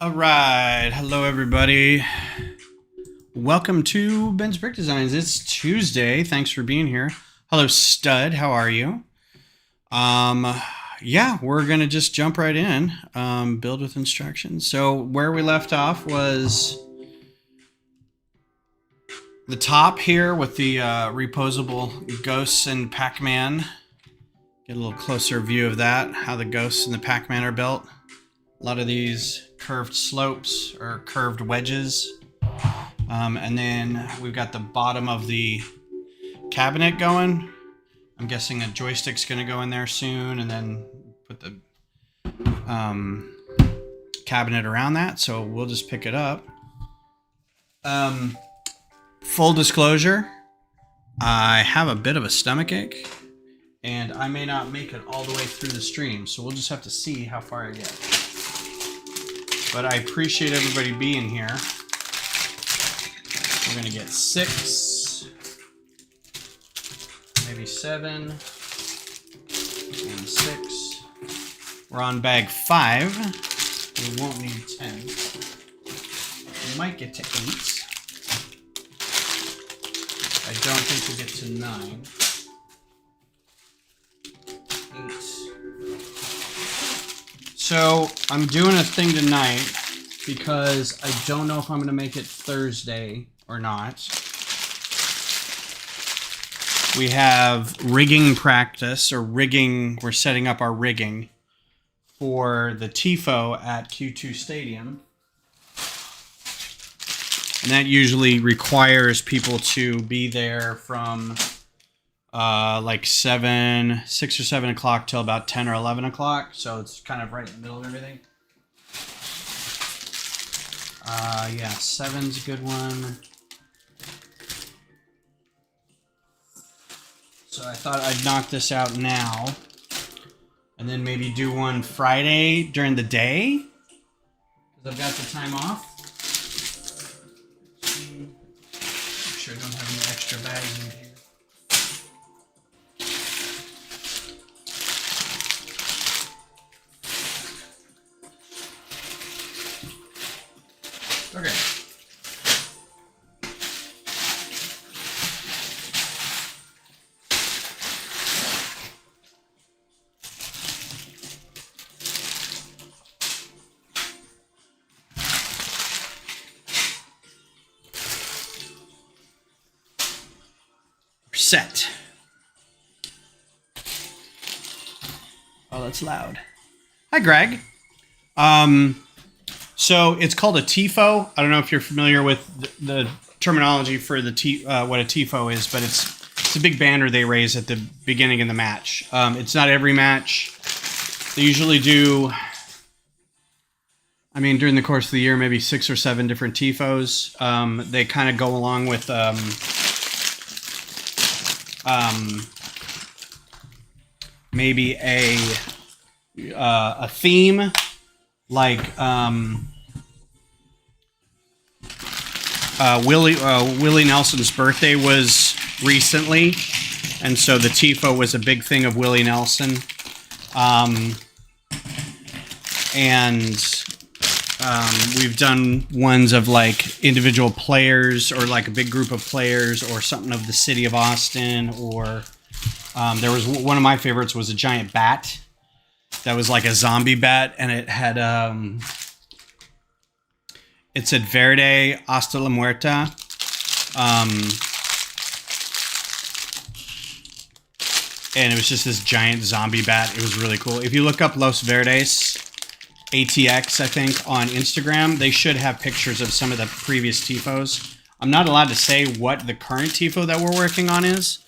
All right, hello everybody. Welcome to Ben's Brick Designs. It's Tuesday. Thanks for being here. Hello, Stud. How are you? Yeah, we're gonna just jump right in. Build with instructions. So where we left off was the top here with the reposable ghosts and Pac-Man. Get a little closer view of that. How the ghosts and the Pac-Man are built. A lot of these curved slopes or curved wedges. And then we've got the bottom of the cabinet going. I'm guessing a joystick's going to go in there soon, and then put the cabinet around that. So we'll just pick it up. Full disclosure, I have a bit of a stomachache, and I may not make it all the way through the stream. So we'll just have to see how far I get. But I appreciate everybody being here. We're going to get 6, maybe 7, and 6. We're on bag 5. We won't need 10. We might get to 8. I don't think we'll get to 9. 8. So I'm doing a thing tonight because I don't know if I'm going to make it Thursday or not. We have rigging practice, or rigging. We're setting up our rigging for the TIFO at Q2 Stadium. And that usually requires people to be there from like 6 or 7 o'clock till about 10 or 11 o'clock. So it's kind of right in the middle of everything. Yeah, 7's a good one. So I thought I'd knock this out now. And then maybe do one Friday during the day, because I've got the time off. Make sure I don't have any extra bags in here. Okay. We're set. Oh, that's loud. Hi, Greg. So it's called a TIFO. I don't know if you're familiar with the terminology for the what a TIFO is, but it's a big banner they raise at the beginning of the match. It's not every match. They usually do, I mean, during the course of the year, maybe 6 or 7 different TIFOs. They kind of go along with maybe a theme, like Willie Nelson's birthday was recently, and so the TIFO was a big thing of Willie Nelson. We've done ones of like individual players, or like a big group of players, or something of the city of Austin, or there was one of my favorites was a giant bat that was like a zombie bat, and it had it said Verde hasta la muerta. And it was just this giant zombie bat. It was really cool. If you look up Los Verdes ATX, I think, on Instagram, they should have pictures of some of the previous TIFOs. I'm not allowed to say what the current TIFO that we're working on is.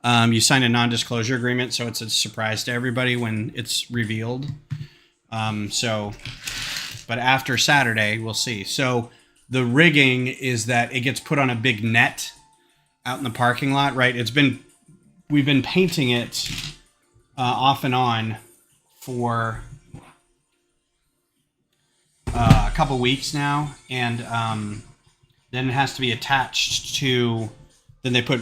You sign a non-disclosure agreement, so it's a surprise to everybody when it's revealed. But after Saturday, we'll see. So the rigging is that it gets put on a big net out in the parking lot, right? We've been painting it off and on for a couple weeks now, and then it has to be attached to. Then they put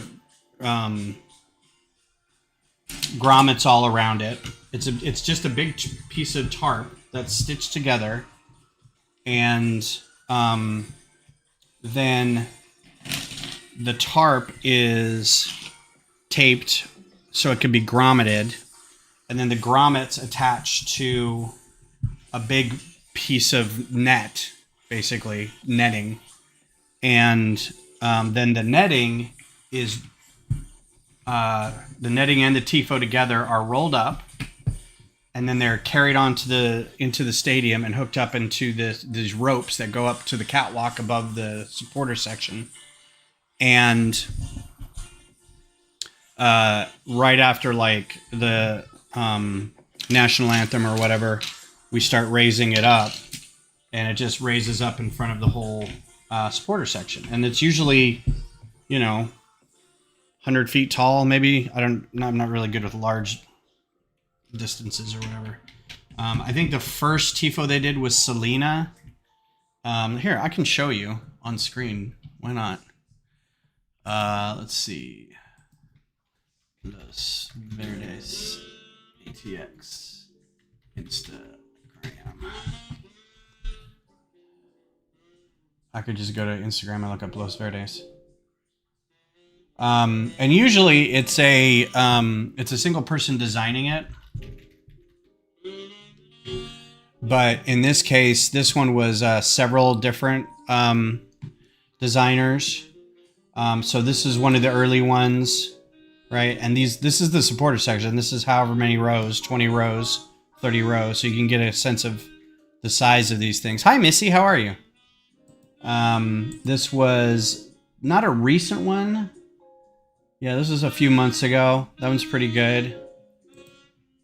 grommets all around it. It's just a big piece of tarp that's stitched together, and then the tarp is taped so it can be grommeted, and then the grommets attached to a big piece of net, basically netting, and then the netting is the netting and the tifo together are rolled up, and then they're carried into the stadium and hooked up into these ropes that go up to the catwalk above the supporter section. And right after like the national anthem or whatever, we start raising it up, and it just raises up in front of the whole supporter section. And it's usually, 100 feet tall, maybe. I'm not really good with large distances or whatever. I think the first tifo they did was Selena. Here, I can show you on screen. Why not? Let's see. Los Verdes ATX Instagram. I could just go to Instagram and look up Los Verdes. And usually it's a single person designing it. But in this case, this one was several different designers. So this is one of the early ones, right? And this is the supporter section. This is however many rows, 20 rows, 30 rows. So you can get a sense of the size of these things. Hi, Missy. How are you? This was not a recent one. Yeah, this was a few months ago. That one's pretty good.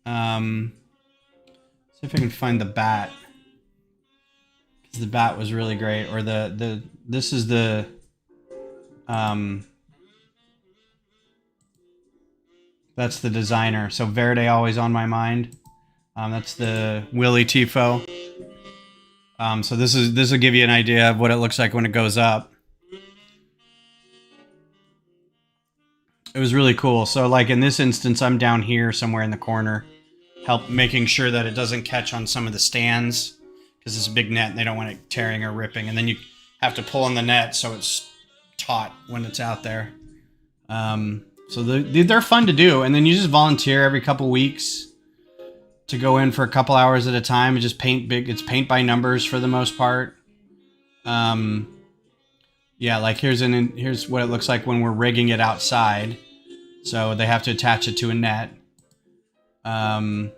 See if I can find the bat. Because the bat was really great. Or this is the that's the designer. So Verde always on my mind. That's the Willy tifo. So this will give you an idea of what it looks like when it goes up. It was really cool. So like in this instance, I'm down here somewhere in the corner, making sure that it doesn't catch on some of the stands, because it's a big net and they don't want it tearing or ripping. And then you have to pull on the net so it's taut when it's out there. So they're fun to do. And then you just volunteer every couple weeks to go in for a couple hours at a time and just paint big. It's paint by numbers for the most part. Yeah, like here's what it looks like when we're rigging it outside. So they have to attach it to a net. And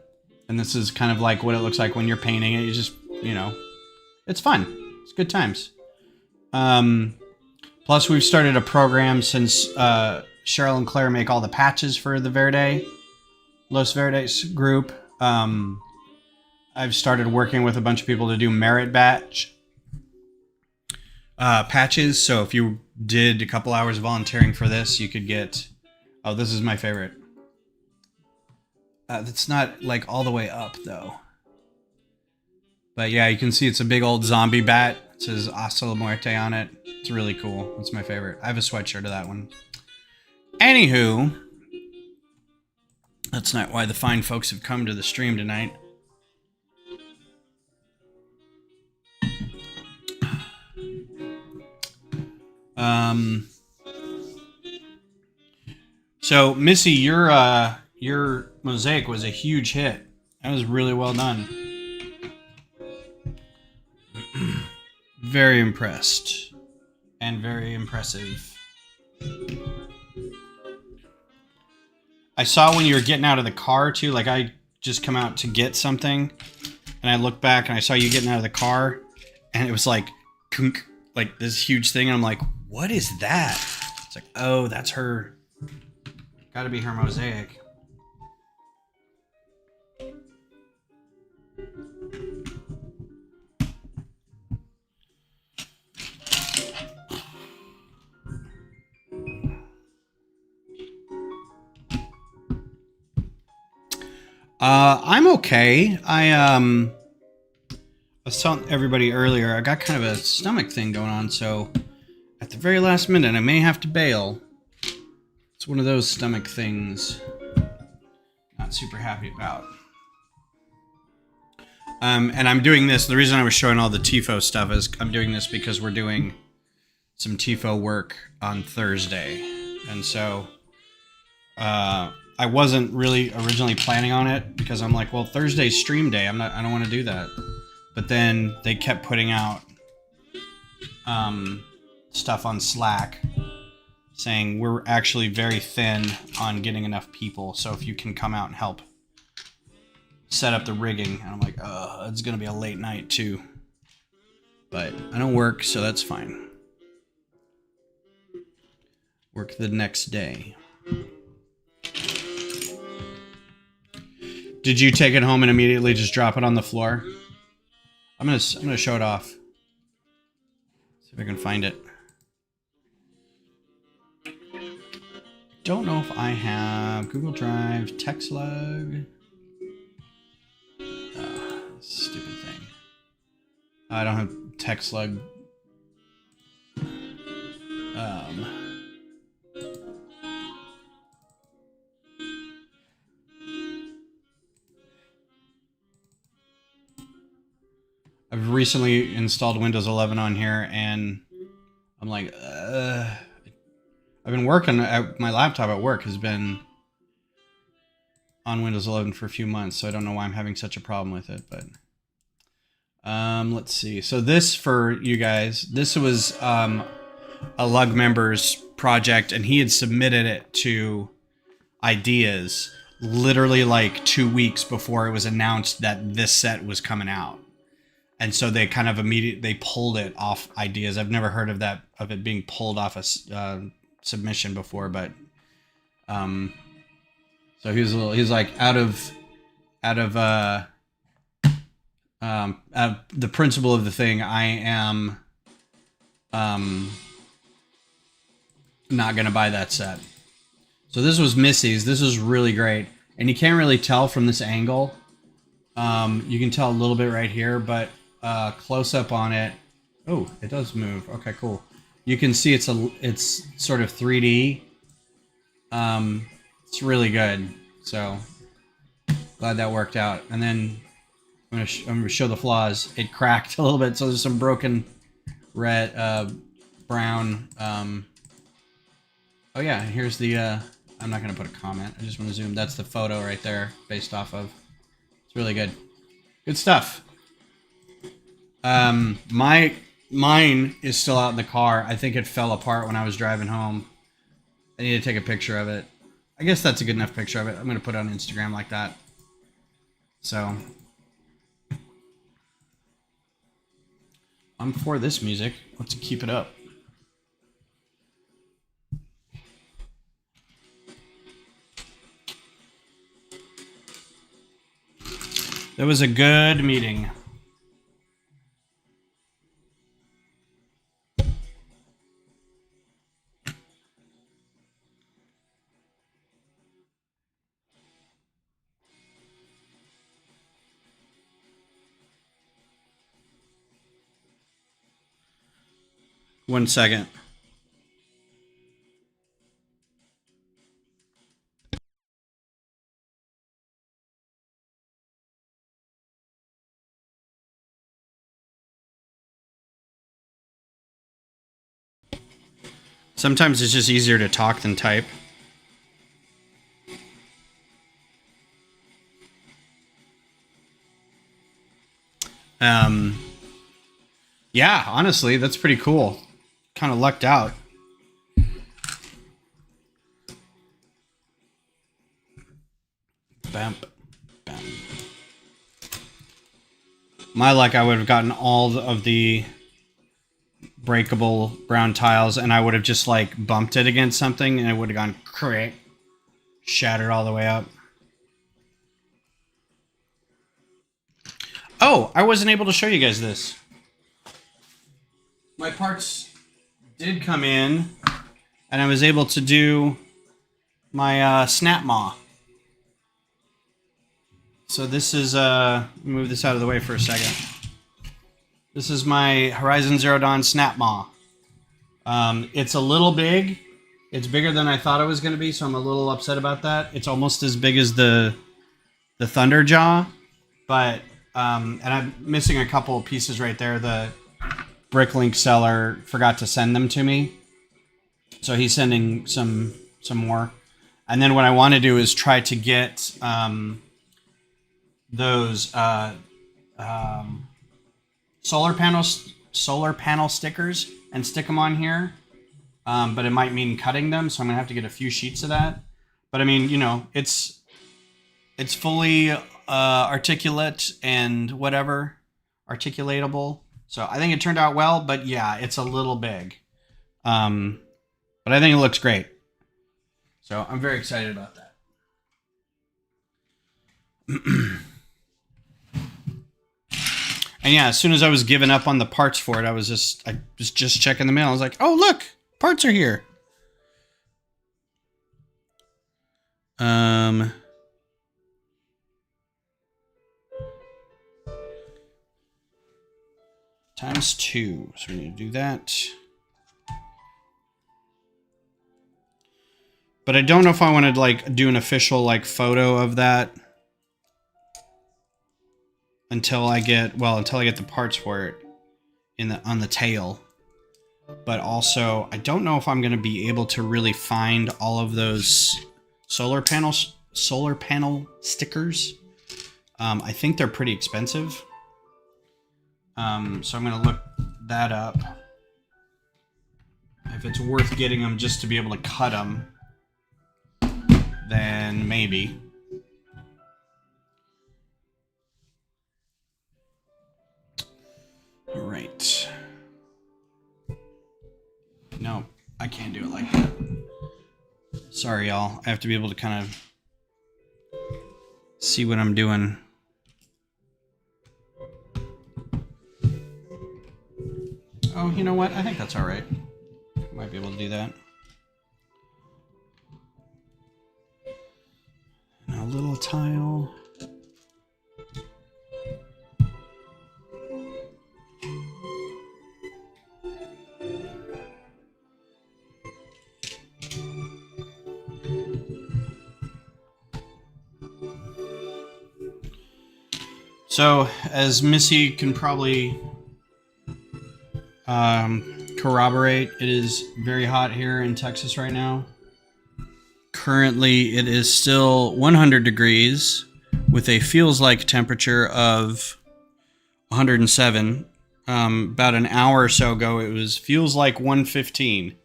this is kind of like what it looks like when you're painting it. You just, it's fun. It's good times. Plus we've started a program since Cheryl and Claire make all the patches for the Los Verdes group. I've started working with a bunch of people to do merit badge patches. So if you did a couple hours volunteering for this, you could get, this is my favorite. That's not like all the way up though. But yeah, you can see it's a big old zombie bat. It says Hasta la Muerte on it. It's really cool. It's my favorite. I have a sweatshirt of that one. Anywho, that's not why the fine folks have come to the stream tonight. So Missy, your mosaic was a huge hit. That was really well done. Very impressed and very impressive. I saw when you were getting out of the car too, like I just come out to get something and I looked back and I saw you getting out of the car and it was like this huge thing. And I'm like, what is that? It's like, oh, that's her. Gotta be her mosaic. I'm okay. I was telling everybody earlier, I got kind of a stomach thing going on, so at the very last minute, I may have to bail. It's one of those stomach things. Not super happy about. And I'm doing this. The reason I was showing all the TIFO stuff is I'm doing this because we're doing some TIFO work on Thursday. And so I wasn't really originally planning on it because I'm like, well, Thursday's stream day. I don't want to do that. But then they kept putting out stuff on Slack saying we're actually very thin on getting enough people. So if you can come out and help set up the rigging. And I'm like, it's going to be a late night too. But I don't work, so that's fine. Work the next day. Did you take it home and immediately just drop it on the floor? I'm gonna show it off. See if I can find it. Don't know if I have Google Drive, TextLug. Stupid thing. I don't have TextLug. I've recently installed Windows 11 on here, and I'm like, I've been working at my laptop at work has been on Windows 11 for a few months, so I don't know why I'm having such a problem with it, but let's see. So this, for you guys, this was a Lug member's project, and he had submitted it to Ideas literally like 2 weeks before it was announced that this set was coming out. And so they kind of they pulled it off Ideas. I've never heard of it being pulled off a submission before, but so he's like out of the principle of the thing. I am not gonna buy that set. So this was Missy's. This is really great, and you can't really tell from this angle. You can tell a little bit right here, but close up on it. Oh, it does move. Okay, cool. You can see it's sort of 3D. It's really good. So glad that worked out. And then I'm gonna show the flaws. It cracked a little bit, so there's some broken red, brown. Oh yeah, here's the. I'm not gonna put a comment. I just want to zoom. That's the photo right there, based off of. It's really good. Good stuff. Mine is still out in the car. I think it fell apart when I was driving home. I need to take a picture of it. I guess that's a good enough picture of it. I'm going to put it on Instagram like that. So I'm for this music. Let's keep it up. That was a good meeting. One second. Sometimes it's just easier to talk than type. Yeah, honestly, that's pretty cool. Kind of lucked out. Bam, bam. My luck, I would have gotten all of the breakable brown tiles, and I would have just like bumped it against something, and it would have gone crack, shattered all the way up. Oh, I wasn't able to show you guys this. My parts did come in, and I was able to do my snap maw. So this is, move this out of the way for a second. This is my Horizon Zero Dawn snap maw. It's a little big. It's bigger than I thought it was going to be, so I'm a little upset about that. It's almost as big as the Thunder Jaw, but And I'm missing a couple of pieces right there. The Bricklink seller forgot to send them to me, so he's sending some more. And then what I want to do is try to get those solar panel stickers and stick them on here. But it might mean cutting them, so I'm gonna have to get a few sheets of that. But I mean, you know, it's fully articulate and whatever, articulatable. So I think it turned out well, but yeah, it's a little big. But I think it looks great. So I'm very excited about that. And yeah, as soon as I was giving up on the parts for it, I was just checking the mail. I was like, oh look, parts are here. Times 2. So we need to do that. But I don't know if I want to like do an official like photo of that until I get the parts for it on the tail. But also, I don't know if I'm going to be able to really find all of those solar panel stickers. I think they're pretty expensive. So I'm going to look that up. If it's worth getting them just to be able to cut them, then maybe. All right. No, I can't do it like that. Sorry, y'all. I have to be able to kind of see what I'm doing. Oh, you know what? I think that's all right. Might be able to do that. And a little tile. So, as Missy can probably corroborate, it is very hot here in Texas right now. Currently, it is still 100 degrees with a feels like temperature of 107. About an hour or so ago, it feels like 115.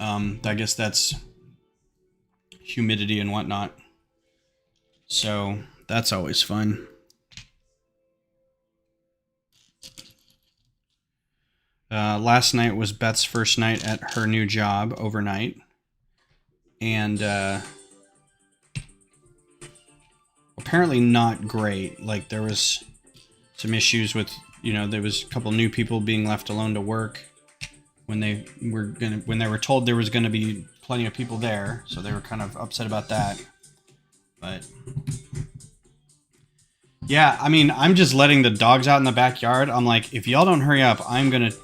I guess that's humidity and whatnot. So that's always fun. Last night was Beth's first night at her new job overnight. And apparently not great. Like there was some issues with, there was a couple new people being left alone to work when they were told there was going to be plenty of people there. So they were kind of upset about that. But yeah, I mean, I'm just letting the dogs out in the backyard. I'm like, if y'all don't hurry up, I'm going to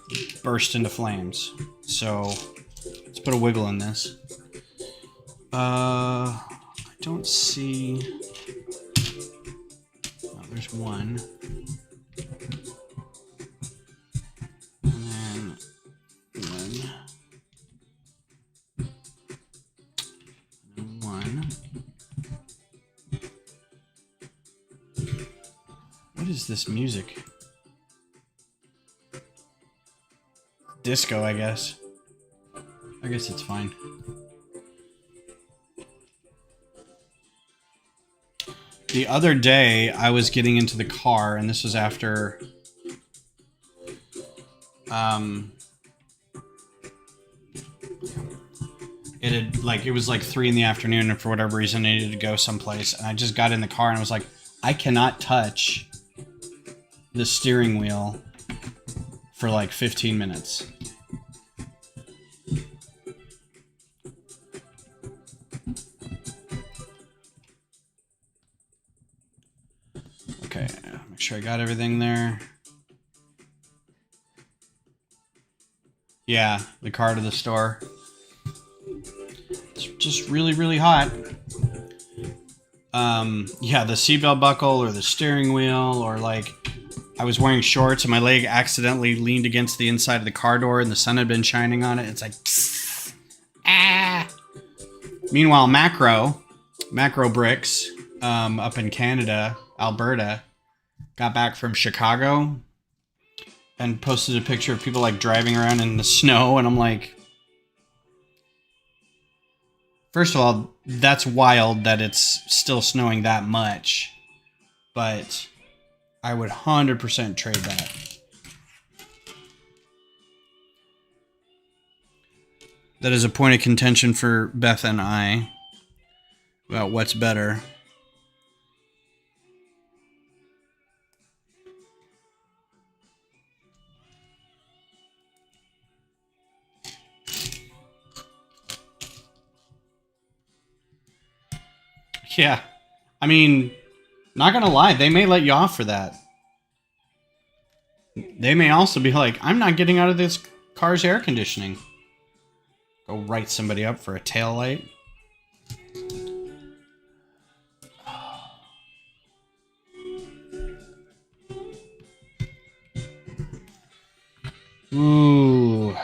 burst into flames. So let's put a wiggle in this. I don't see... Oh, there's one. And then one. And one. What is this music? Disco, I guess. I guess it's fine. The other day, I was getting into the car, and this was after... it was like 3 in the afternoon, and for whatever reason, I needed to go someplace, and I just got in the car, and I was like, I cannot touch the steering wheel for like 15 minutes. Okay, make sure I got everything there. Yeah, the car to the store. It's just really, really hot. Yeah, the seatbelt buckle or the steering wheel, or like I was wearing shorts and my leg accidentally leaned against the inside of the car door and the sun had been shining on it. It's like, psst, ah. Meanwhile, Macro Bricks, up in Canada, Alberta, got back from Chicago and posted a picture of people like driving around in the snow, and I'm like, first of all, that's wild that it's still snowing that much, but I would 100% trade that. That is a point of contention for Beth and I about what's better. Yeah. I mean, not gonna lie, they may let you off for that. They may also be like, I'm not getting out of this car's air conditioning. Go write somebody up for a taillight. Ooh,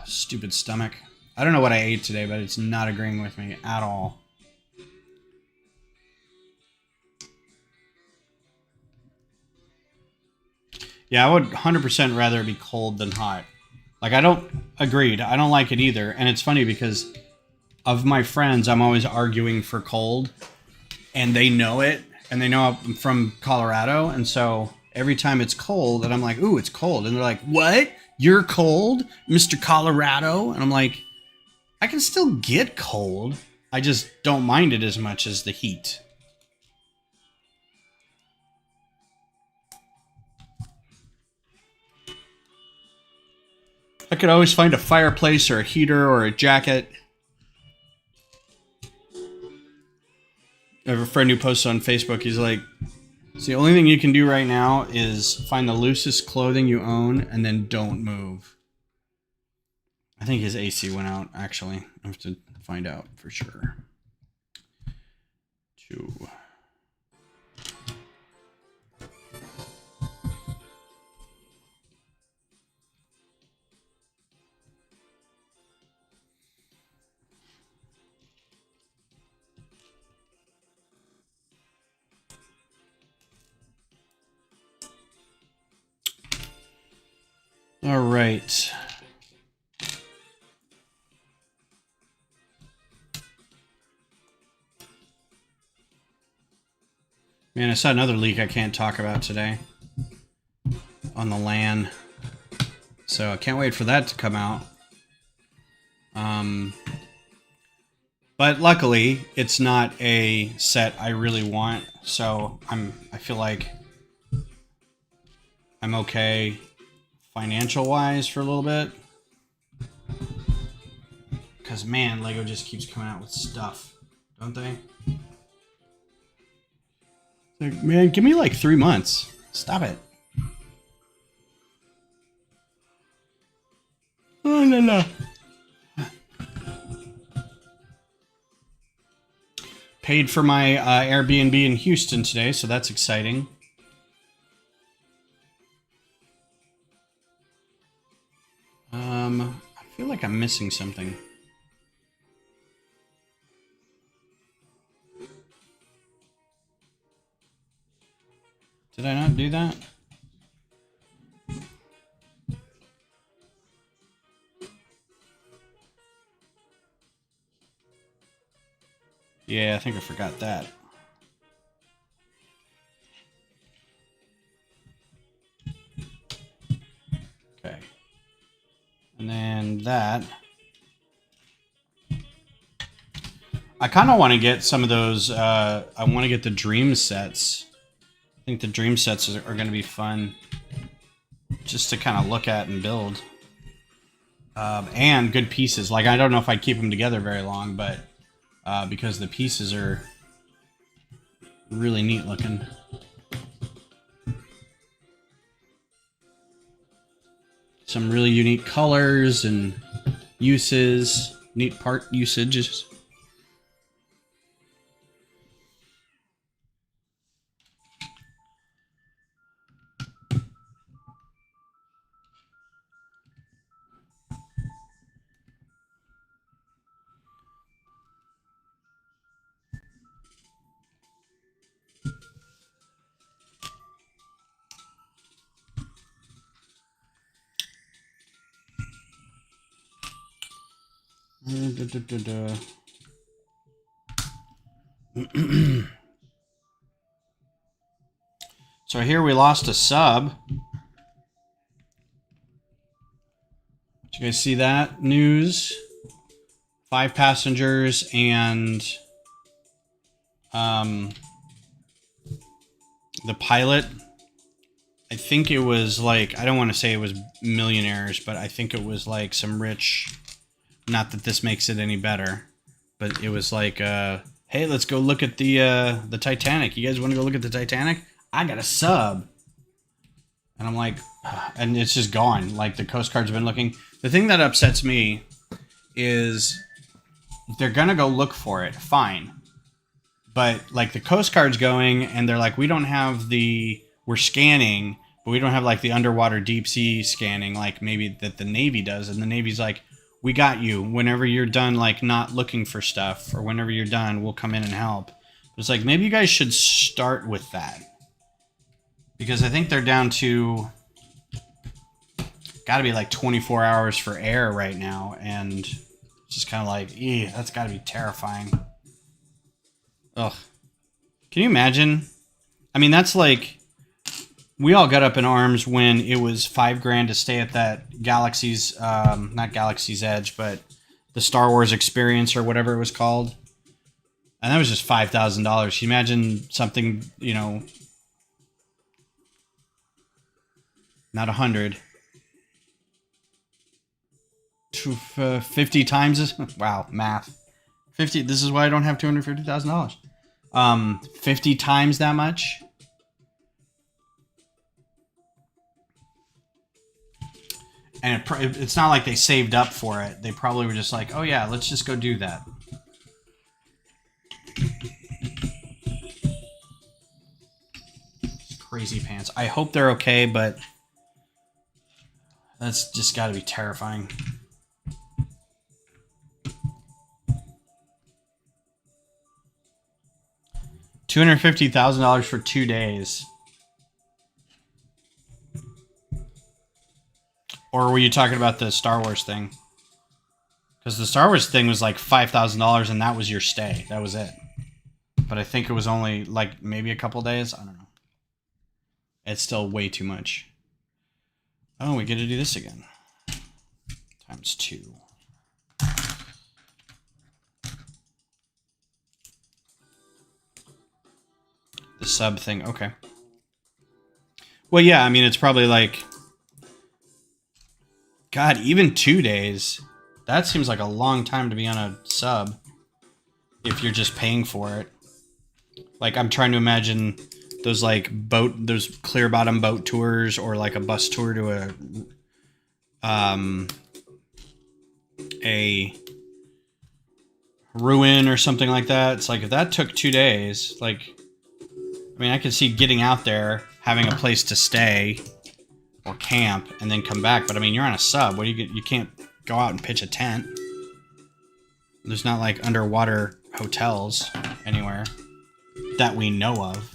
stupid stomach. I don't know what I ate today, but it's not agreeing with me at all. Yeah, I would 100% rather it be cold than hot. Like, I don't like it either. And it's funny because of my friends, I'm always arguing for cold, and they know it, and they know I'm from Colorado, and so every time it's cold, and I'm like, ooh, it's cold, and they're like, what? You're cold, Mr. Colorado? And I'm like, I can still get cold. I just don't mind it as much as the heat. I could always find a fireplace or a heater or a jacket. I have a friend who posts on Facebook. He's like, so the only thing you can do right now is find the loosest clothing you own and then don't move. I think his AC went out, actually. I have to find out for sure. Two. All right. Man, I saw another leak I can't talk about today on the LAN. So I can't wait for that to come out. But luckily, it's not a set I really want. So I feel like I'm okay financial-wise for a little bit. Because, man, LEGO just keeps coming out with stuff, don't they? Like, man, give me like 3 months. Stop it. Oh, no. Paid for my Airbnb in Houston today, so that's exciting. I feel like I'm missing something. Did I not do that? Yeah, I think I forgot that. Okay. And then that. I kind of want to get some of those, I want to get the dream sets. I think the dream sets are going to be fun just to kind of look at and build. And good pieces. Like, I don't know if I'd keep them together very long, but because the pieces are really neat looking. Some really unique colors and uses, neat part usages. So here we lost a sub. Did you guys see that news? 5 passengers and the pilot. I think it was like, I don't want to say it was millionaires, but I think it was like some rich, not that this makes it any better, but it was like, hey, let's go look at the Titanic. You guys want to go look at the Titanic? I got a sub. And I'm like, and it's just gone. Like the Coast Guard's been looking. The thing that upsets me is they're going to go look for it. Fine. But like the Coast Guard's going and they're like, we don't have we're scanning, but we don't have like the underwater deep sea scanning like maybe that the Navy does. And the Navy's like, we got you. Whenever you're done like not looking for stuff or whenever you're done, we'll come in and help. It's like, maybe you guys should start with that. Because I think they're down to got to be like 24 hours for air right now. And it's just kind of like, that's got to be terrifying. Ugh. Can you imagine? I mean, that's like, we all got up in arms when it was $5,000 to stay at that Galaxy's, not Galaxy's Edge, but the Star Wars Experience or whatever it was called. And that was just $5,000. Can you imagine something, you know, not 100. 50 times this? Wow, math. 50. This is why I don't have $250,000. 50 times that much. And it's not like they saved up for it. They probably were just like, oh yeah, let's just go do that. It's crazy pants. I hope they're okay, but that's just got to be terrifying. $250,000 for 2 days. Or were you talking about the Star Wars thing? Because the Star Wars thing was like $5,000 and that was your stay. That was it. But I think it was only like maybe a couple days. I don't know. It's still way too much. Oh, we get to do this again. Times 2. The sub thing. Okay. Well, yeah, I mean, it's probably like... God, even 2 days. That seems like a long time to be on a sub. If you're just paying for it. Like, I'm trying to imagine those, like, those clear bottom boat tours or, like, a bus tour to a ruin or something like that. It's like, if that took 2 days, like, I mean, I could see getting out there, having a place to stay or camp, and then come back. But, I mean, you're on a sub. What do you get? You can't go out and pitch a tent. There's not, like, underwater hotels anywhere that we know of.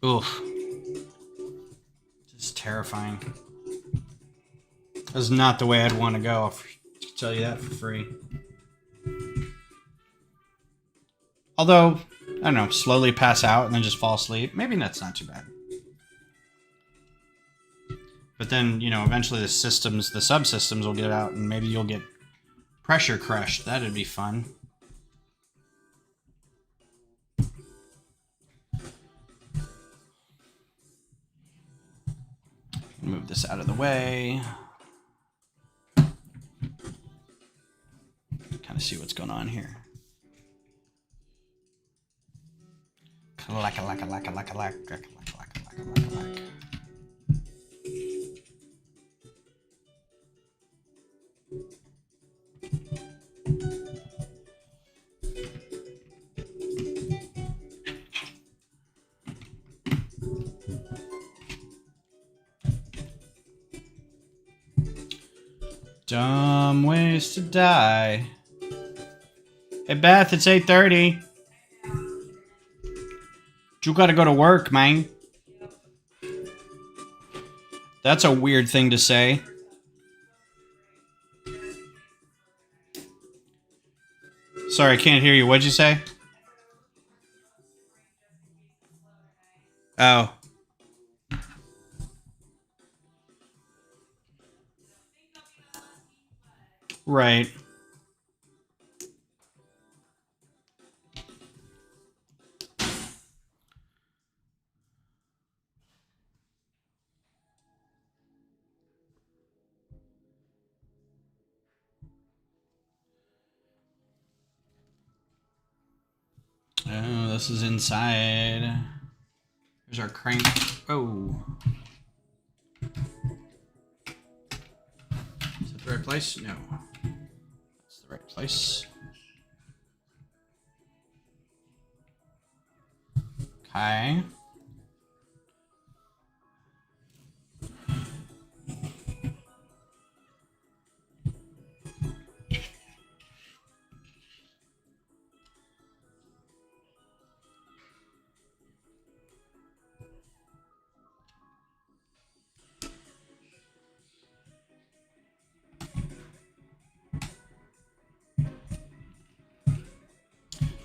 Oof. Just terrifying. That's not the way I'd want to go. I'll tell you that for free. Although, I don't know, slowly pass out and then just fall asleep. Maybe that's not too bad. But then, you know, eventually the subsystems will get out and maybe you'll get pressure crushed. That'd be fun. Move this out of the way. Kind of see what's going on here. Dumb ways to die. Hey Beth, it's 8:30. You gotta go to work, man. That's a weird thing to say. Sorry, I can't hear you. What'd you say? Oh. Right. Oh, this is inside. Here's our crank. Oh. Is that the right place? No. It's the right place. Okay.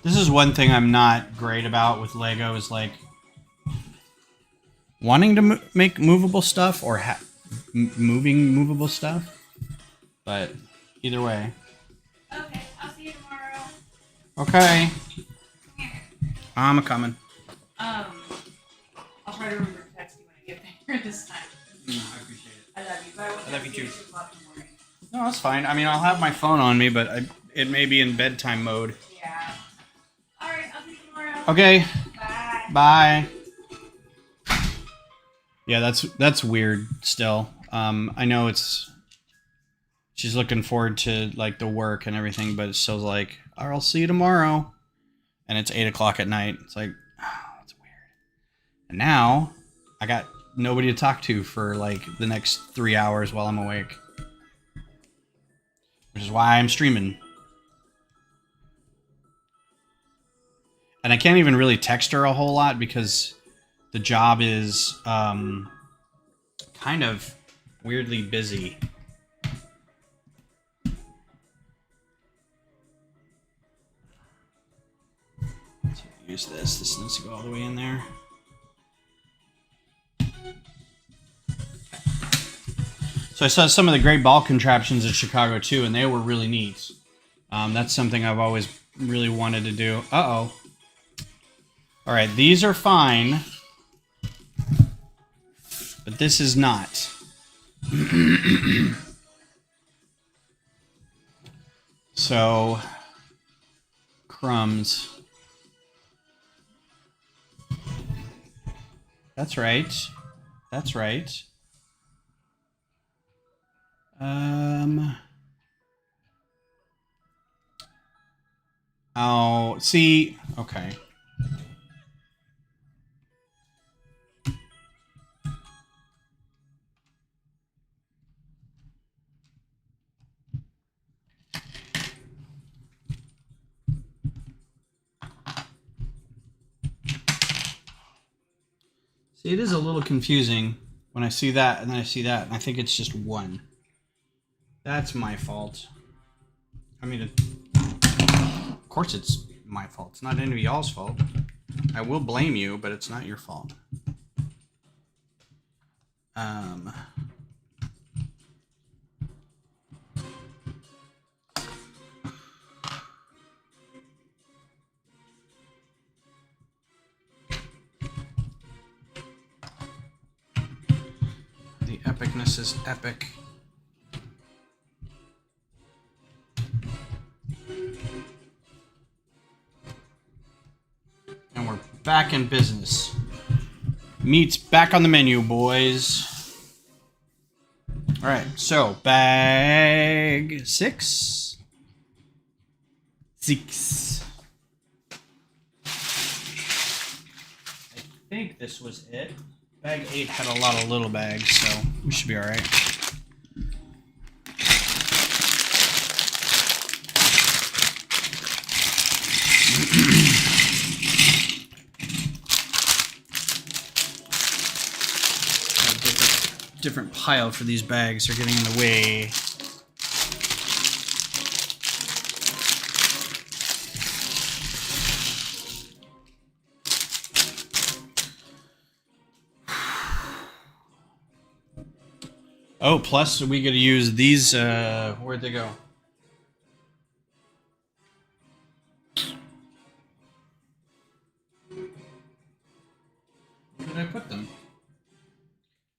This is one thing I'm not great about with Lego is like wanting to make movable stuff or moving movable stuff. But either way. Okay, I'll see you tomorrow. Okay. I'm coming. I'll try to remember to text you when I get there this time. I appreciate it. I love you. But I love you too. 2 o'clock in the morning. No, that's fine. I mean, I'll have my phone on me, but it may be in bedtime mode. Yeah. All right, I'll see you tomorrow. Okay. Bye. Bye. Yeah, that's weird still. I know she's looking forward to like the work and everything, but it's still like, I'll see you tomorrow. And it's 8 o'clock at night. It's like, oh, that's weird. And now I got nobody to talk to for like the next 3 hours while I'm awake. Which is why I'm streaming. And I can't even really text her a whole lot because the job is kind of weirdly busy. Let's use this. This needs to go all the way in there. So I saw some of the great ball contraptions in Chicago too, and they were really neat. That's something I've always really wanted to do. Uh-oh. All right, these are fine. But this is not. So, crumbs. That's right. That's right. Oh, see, okay. See, it is a little confusing when I see that and then I see that, and I think it's just one. That's my fault. I mean, of course it's my fault. It's not any of y'all's fault. I will blame you, but it's not your fault. The epicness is epic. And we're back in business. Meat's back on the menu, boys. All right, so bag 6. 6. I think this was it. Bag 8 had a lot of little bags, so we should be all right. different pile for these bags. They're getting in the way. Oh, plus we get to use these. Where'd they go? Where did I put them?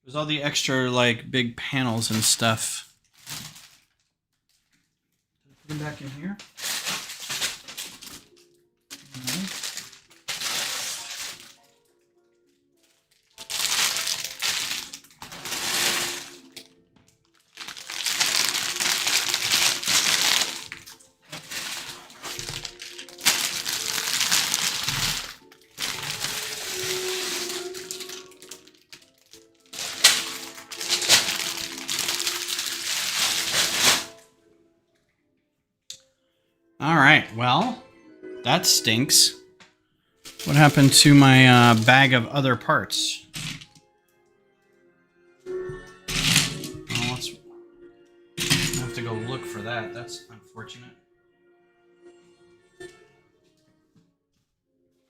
There's all the extra, like, big panels and stuff. Did I put them back in here? No. All right, well, that stinks. What happened to my bag of other parts? Well, I have to go look for that. That's unfortunate.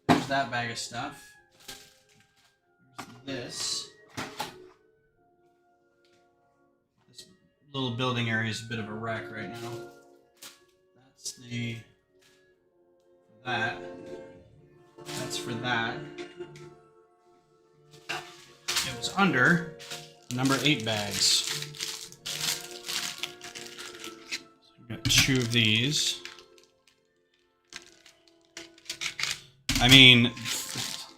There's that bag of stuff. There's this. This little building area is a bit of a wreck right now. That's for that. It was under number 8 bags. So I've got 2 of these. I mean,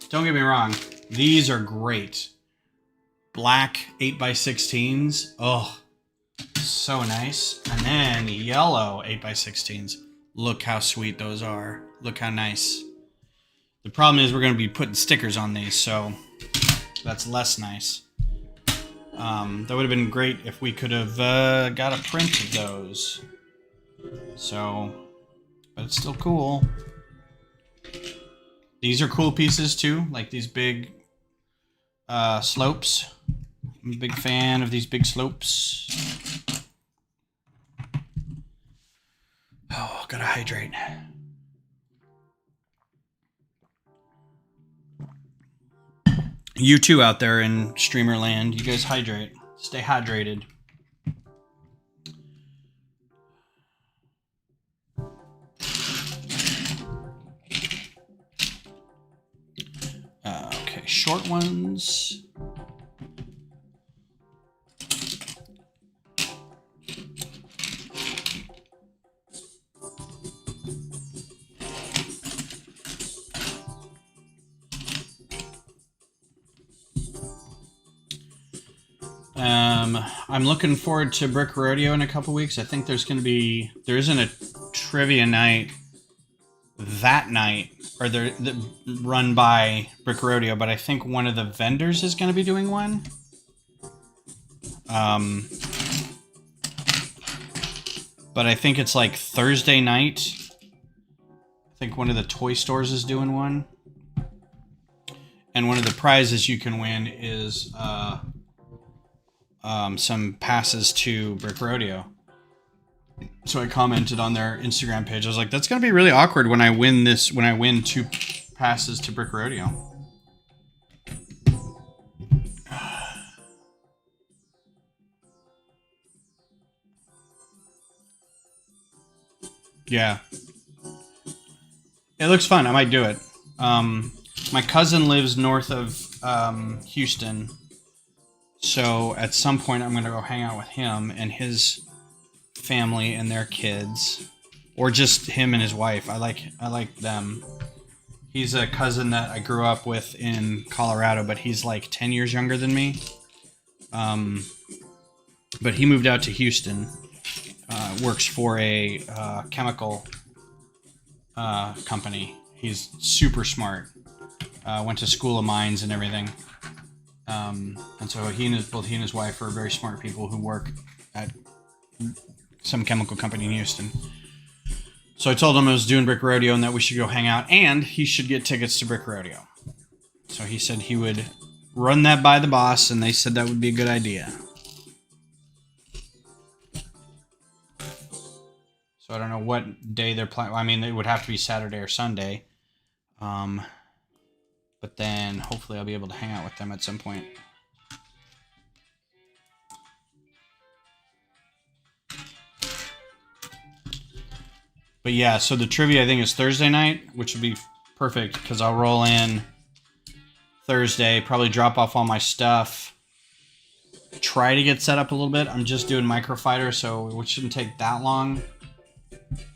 don't get me wrong, these are great. Black 8x16s. Oh, so nice. And then yellow 8x16s. Look how sweet those are. Look how nice. The problem is we're going to be putting stickers on these, so that's less nice. That would have been great if we could have got a print of those. So, but it's still cool. These are cool pieces too, like these big slopes. I'm a big fan of these big slopes. Oh, gotta hydrate. You too out there in streamer land, you guys hydrate. Stay hydrated. Okay, short ones. I'm looking forward to Brick Rodeo in a couple weeks. I think there isn't a trivia night that night, or run by Brick Rodeo, but I think one of the vendors is going to be doing one. But I think it's like Thursday night. I think one of the toy stores is doing one. And one of the prizes you can win is some passes to Brick Rodeo. So I commented on their Instagram page. I was like, that's going to be really awkward when I win 2 passes to Brick Rodeo. Yeah. It looks fun. I might do it. My cousin lives north of Houston. So at some point I'm going to go hang out with him and his family and their kids, or just him and his wife. I like them. He's a cousin that I grew up with in Colorado, but he's like 10 years younger than me. But he moved out to Houston, works for a chemical company. He's super smart. Went to School of Mines and everything. And so both he and his wife are very smart people who work at some chemical company in Houston. So I told him I was doing Brick Rodeo and that we should go hang out, and he should get tickets to Brick Rodeo. So he said he would run that by the boss, and they said that would be a good idea. So I don't know what day they're planning. I mean, it would have to be Saturday or Sunday. But then hopefully I'll be able to hang out with them at some point. But yeah, so the trivia I think is Thursday night, which would be perfect because I'll roll in Thursday, probably drop off all my stuff, try to get set up a little bit. I'm just doing microfighter, so it shouldn't take that long.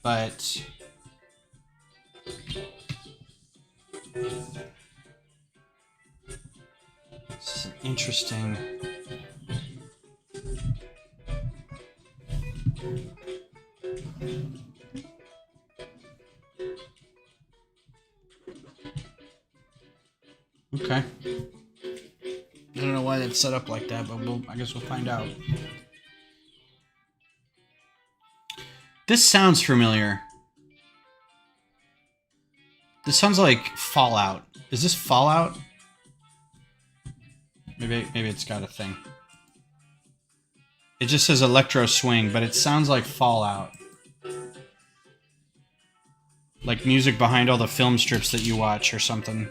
But this is interesting. Okay. I don't know why that's set up like that, but I guess we'll find out. This sounds familiar. This sounds like Fallout. Is this Fallout? Maybe it's got a thing. It just says Electro Swing, but it sounds like Fallout. Like music behind all the film strips that you watch or something.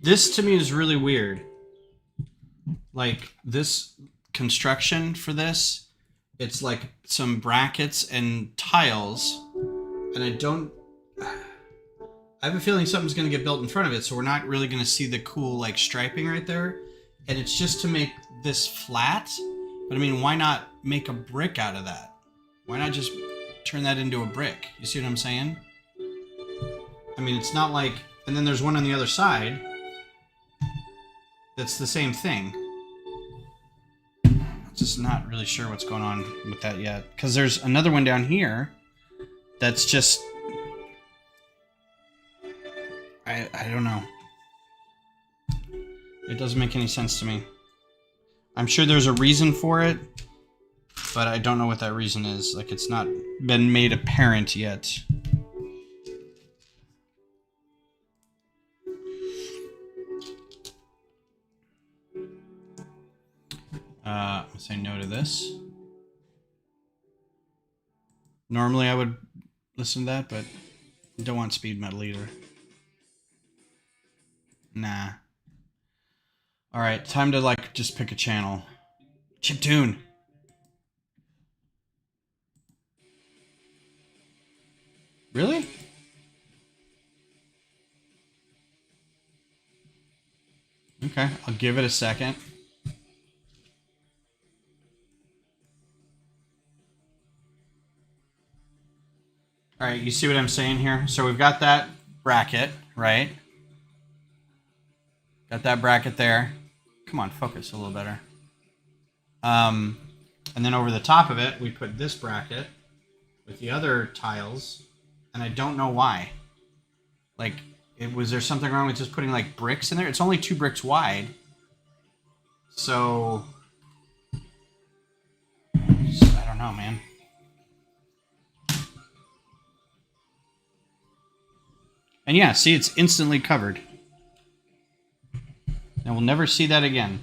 This to me is really weird. Like this construction for this, it's like some brackets and tiles, and I have a feeling something's going to get built in front of it, so we're not really going to see the cool like striping right there. And it's just to make this flat. But I mean, why not make a brick out of that? Why not just turn that into a brick? You see what I'm saying? I mean, it's not like... And then there's one on the other side that's the same thing. I'm just not really sure what's going on with that yet. Because there's another one down here that's just... I don't know. It doesn't make any sense to me. I'm sure there's a reason for it, but I don't know what that reason is. Like, it's not been made apparent yet. I'll say no to this. Normally I would listen to that, but I don't want speed metal either. Nah. Alright, time to like just pick a channel. Chiptune. Really? Okay, I'll give it a second. Alright, you see what I'm saying here? So we've got that bracket, right? Got that bracket there. Come on, focus a little better. And then over the top of it, we put this bracket with the other tiles, and I don't know why. Like, was there something wrong with just putting like bricks in there? It's only 2 bricks wide. So, I don't know, man. And yeah, see, it's instantly covered. And we'll never see that again.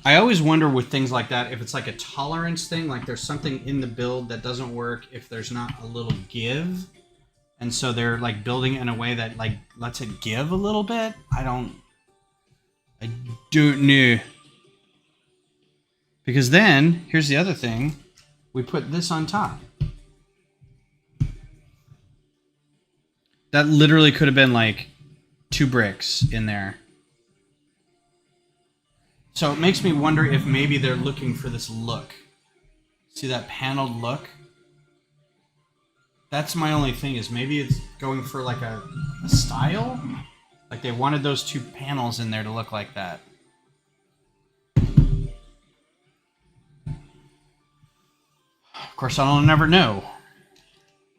I always wonder with things like that, if it's like a tolerance thing, like there's something in the build that doesn't work if there's not a little give. And so they're like building in a way that like lets it give a little bit. I don't know. Because then, here's the other thing. We put this on top. That literally could have been like 2 bricks in there. So it makes me wonder if maybe they're looking for this look. See that paneled look? That's my only thing, is maybe it's going for like a style? Like they wanted those two panels in there to look like that. Of course, I'll never know,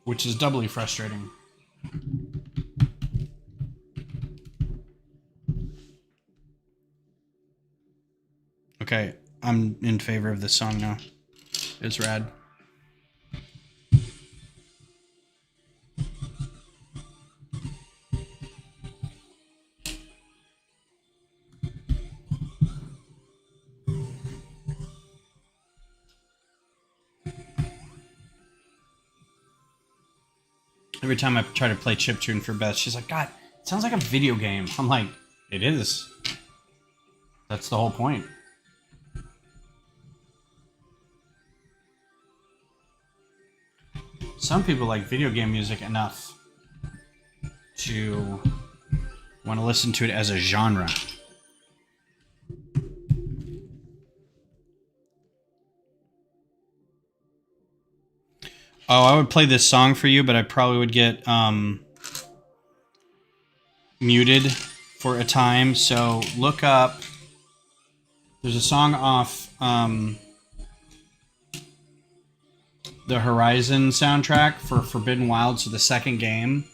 which is doubly frustrating. Okay, I'm in favor of this song now. It's rad. Every time I try to play chiptune for Beth, she's like, God, it sounds like a video game. I'm like, it is. That's the whole point. Some people like video game music enough to want to listen to it as a genre. Oh, I would play this song for you, but I probably would get muted for a time. So look up. There's a song off the Horizon soundtrack for Forbidden Wilds, so the second game.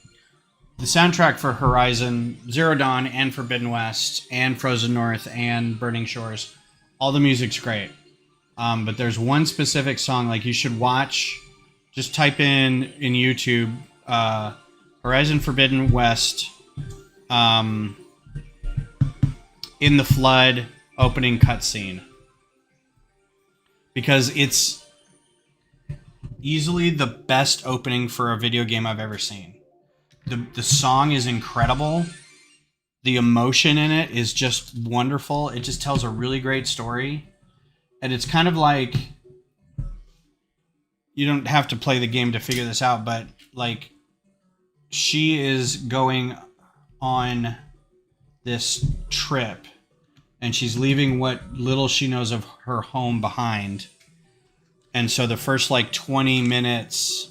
The soundtrack for Horizon Zero Dawn and Forbidden West and Frozen North and Burning Shores, all the music's great. But there's one specific song, like you should watch. Just type in YouTube Horizon Forbidden West In the Flood opening cutscene, because it's easily the best opening for a video game I've ever seen. The song is incredible. The emotion in it is just wonderful. It just tells a really great story. And it's kind of like, you don't have to play the game to figure this out, but like she is going on this trip and she's leaving what little she knows of her home behind. And so the first like 20 minutes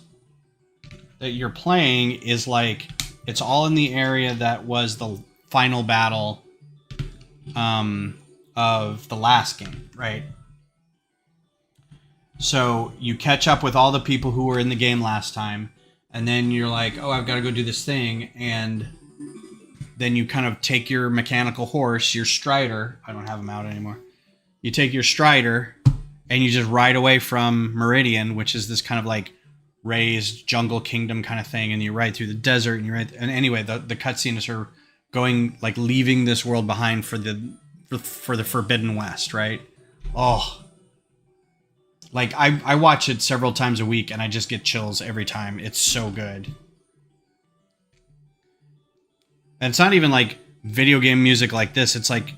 that you're playing is like, it's all in the area that was the final battle of the last game, right? So you catch up with all the people who were in the game last time, and then you're like, oh, I've got to go do this thing, and then you kind of take your mechanical horse, your Strider. I don't have them out anymore. You take your Strider, and you just ride away from Meridian, which is this kind of like raised jungle kingdom kind of thing, and you ride through the desert, and anyway, the cutscene is her going, like, leaving this world behind for the Forbidden West, right? Oh, like I watch it several times a week, and I just get chills every time. It's so good. And it's not even like video game music like this. It's like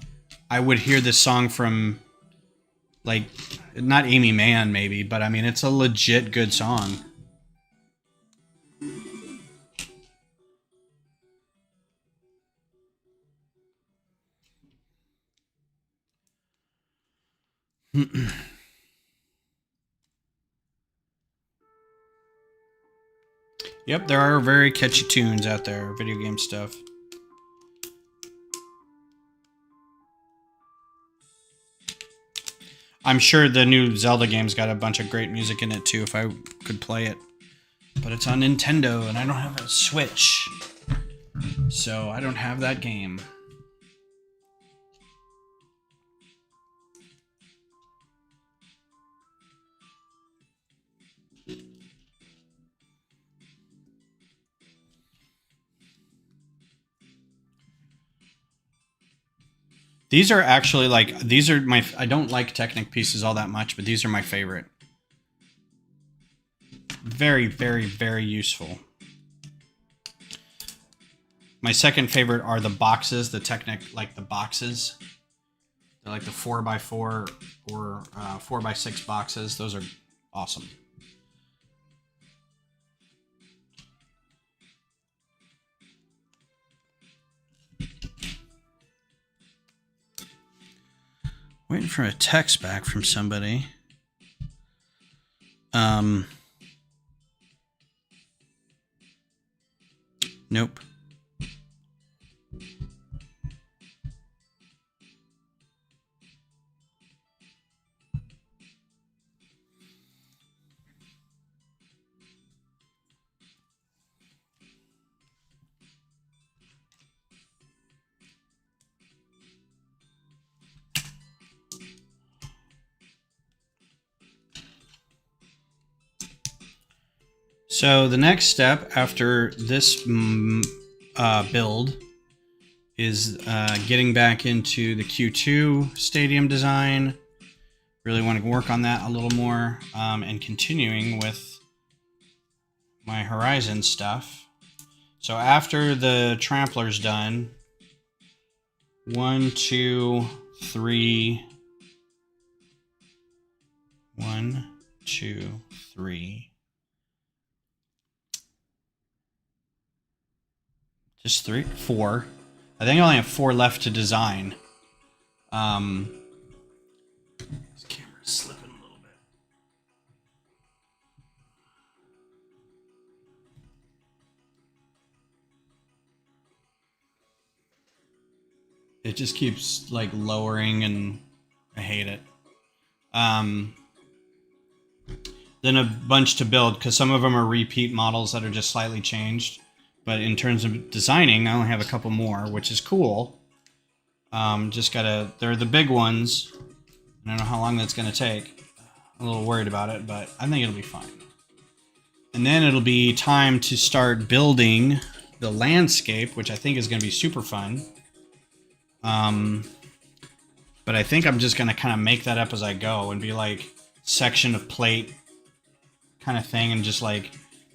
I would hear this song from, like, not Amy Mann maybe, but I mean, it's a legit good song. Yep, there are very catchy tunes out there, video game stuff. I'm sure the new Zelda game's got a bunch of great music in it too, if I could play it. But it's on Nintendo, and I don't have a Switch. So I don't have that game. These are actually like, these are my, I don't like Technic pieces all that much, but these are my favorite. Very, very, very useful. My second favorite are the boxes, the Technic, like the boxes. They're like the 4x4 or 4x6 boxes. Those are awesome. Waiting for a text back from somebody. Nope. So the next step after this build is getting back into the Q2 stadium design. Really want to work on that a little more, and continuing with my Horizon stuff. So after the trampler's done, 1, 2, 3. 1, 2, 3. Just 3, 4. I think I only have 4 left to design. This camera's slipping a little bit. It just keeps like lowering, and I hate it. Then a bunch to build, because some of them are repeat models that are just slightly changed. But in terms of designing, I only have a couple more, which is cool. Just gotta, they're the big ones. I don't know how long that's gonna take. I'm a little worried about it, but I think it'll be fine. And then it'll be time to start building the landscape, which I think is gonna be super fun. But I think I'm just gonna kind of make that up as I go and be like section of plate kind of thing, and just like,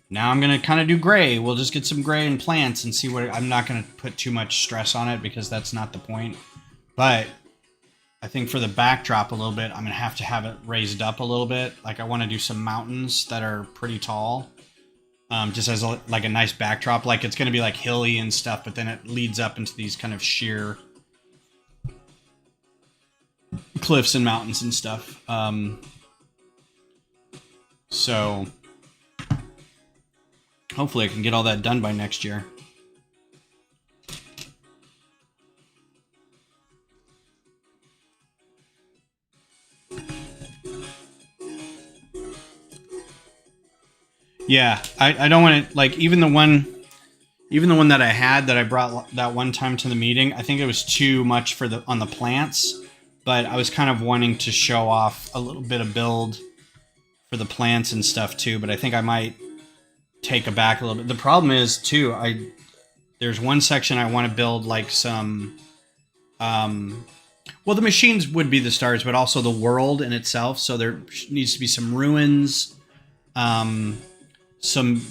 now I'm gonna kind of do gray. We'll just get some gray and plants and see what. I'm not gonna put too much stress on it because that's not the point. But I think for the backdrop a little bit, I'm gonna have to have it raised up a little bit. Like I want to do some mountains that are pretty tall, just as like a nice backdrop. Like it's gonna be like hilly and stuff, but then it leads up into these kind of sheer cliffs and mountains and stuff. So hopefully I can get all that done by next year. Yeah, I don't want to, like, even the one that I had that I brought that one time to the meeting, I think it was too much for on the plants, but I was kind of wanting to show off a little bit of build for the plants and stuff too, but I think I might take it back a little bit. The problem is too, there's one section I want to build like some, well, the machines would be the stars, but also the world in itself. So there needs to be some ruins, some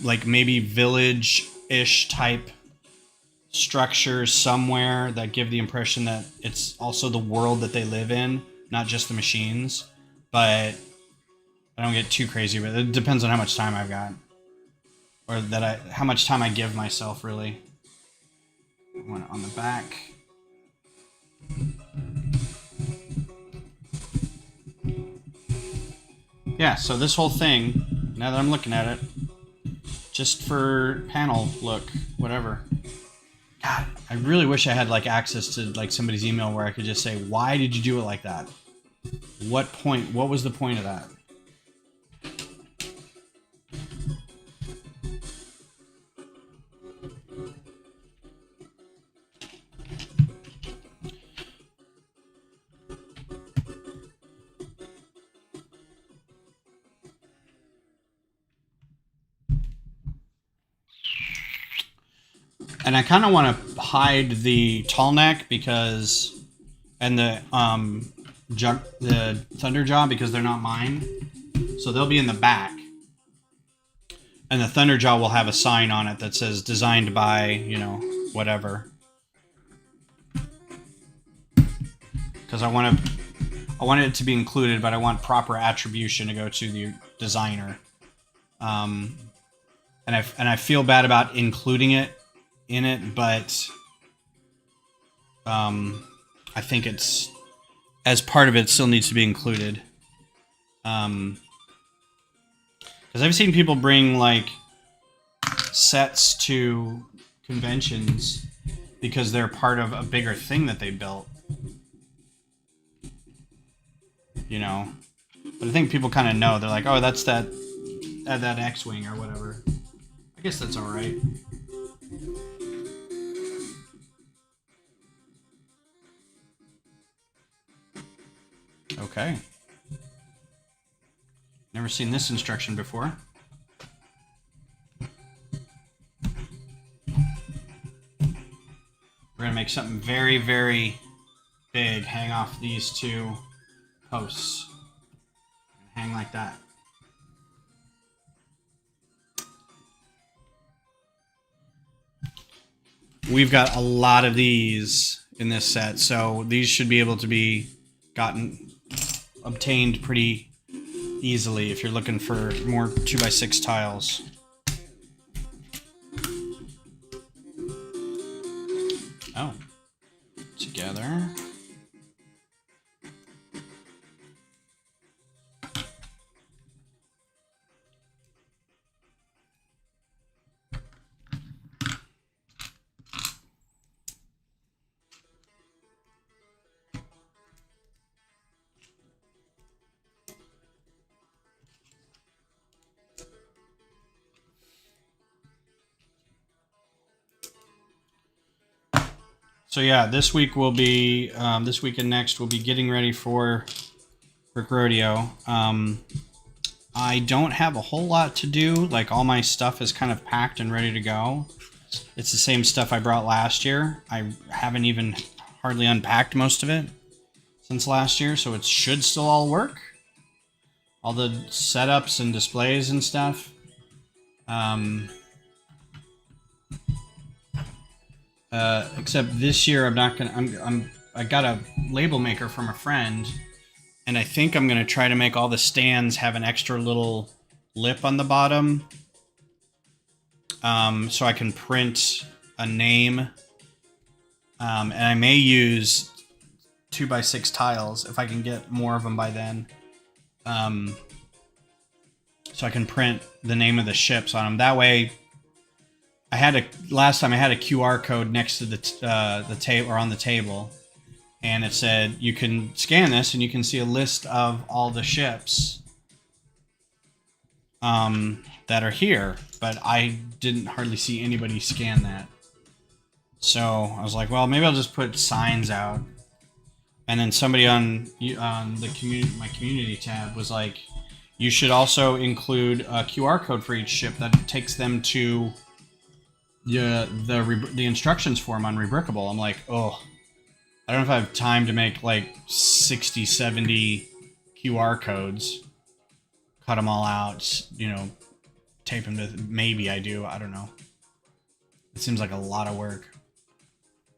like maybe village-ish type structures somewhere that give the impression that it's also the world that they live in, not just the machines. But I don't get too crazy with it. It depends on how much time I've got, or how much time I give myself, really. I want it on the back. Yeah, so this whole thing, now that I'm looking at it, just for panel look, whatever. God, I really wish I had like access to like somebody's email where I could just say, why did you do it like that? What was the point of that? And I kind of want to hide the tall neck because, and the thunder jaw, because they're not mine. So they'll be in the back. And the thunder jaw will have a sign on it that says designed by, you know, whatever. Because I want it to be included, but I want proper attribution to go to the designer. And I feel bad about including it in it, but I think it's, as part of it, still needs to be included. Because I've seen people bring like sets to conventions because they're part of a bigger thing that they built. You know, but I think people kind of know. They're like, oh, that's that X-wing or whatever. I guess that's all right. Okay. Never seen this instruction before. We're gonna make something very, very big. Hang off these two posts. Hang like that. We've got a lot of these in this set, so these should be able to be obtained pretty easily if you're looking for more 2x6 tiles. Oh, together. So yeah, this week will be this week and next we'll be getting ready for Brick Rodeo. I don't have a whole lot to do. Like all my stuff is kind of packed and ready to go. It's the same stuff I brought last year. I haven't even hardly unpacked most of it since last year, so it should still all work. All the setups and displays and stuff. Except this year I'm not gonna. I got a label maker from a friend, and I think I'm gonna try to make all the stands have an extra little lip on the bottom, so I can print a name. And I may use 2x6 tiles if I can get more of them by then. So I can print the name of the ships on them. That way. Last time I had a QR code next to the table or on the table, and it said you can scan this and you can see a list of all the ships that are here, but I didn't hardly see anybody scan that. So I was like, well, maybe I'll just put signs out. And then somebody on the my community tab was like, you should also include a QR code for each ship that takes them to the instructions form on Rebrickable. I'm like, oh, I don't know if I have time to make like 60, 70 QR codes, cut them all out, you know, tape them to, maybe I do, I don't know. It seems like a lot of work.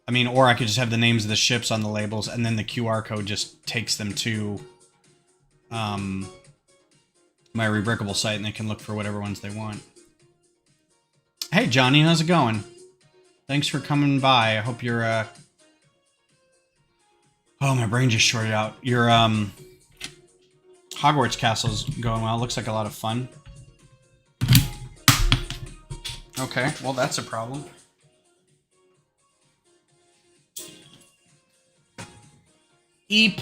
I mean, or I could just have the names of the ships on the labels and then the QR code just takes them to my Rebrickable site and they can look for whatever ones they want. Hey, Johnny, how's it going? Thanks for coming by. I hope you're, oh, my brain just shorted out. Your, Hogwarts Castle's going well. Looks like a lot of fun. Okay, well, that's a problem. Eep.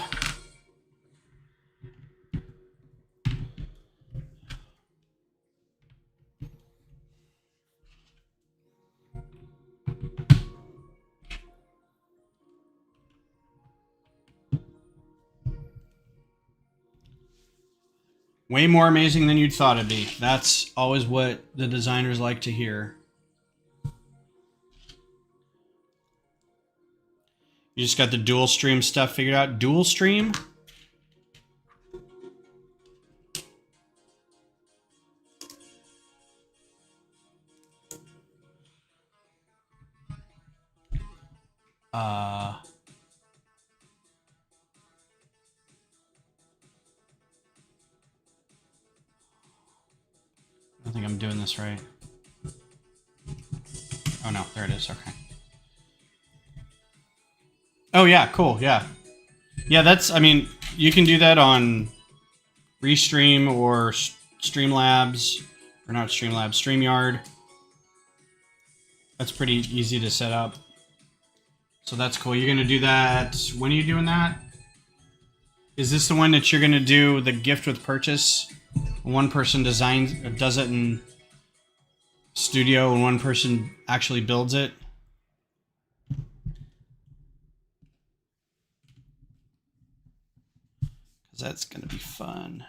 Way more amazing than you'd thought it'd be. That's always what the designers like to hear. You just got the dual stream stuff figured out. Dual stream? I think I'm doing this right. Oh no, there it is, okay. Oh yeah, cool, yeah. Yeah, that's, I mean, you can do that on Restream or Streamlabs, or not Streamlabs, StreamYard. That's pretty easy to set up. So that's cool. You're gonna do that. When are you doing that? Is this the one that you're gonna do the gift with purchase? One person does it in Studio, and one person actually builds it. Because that's gonna be fun.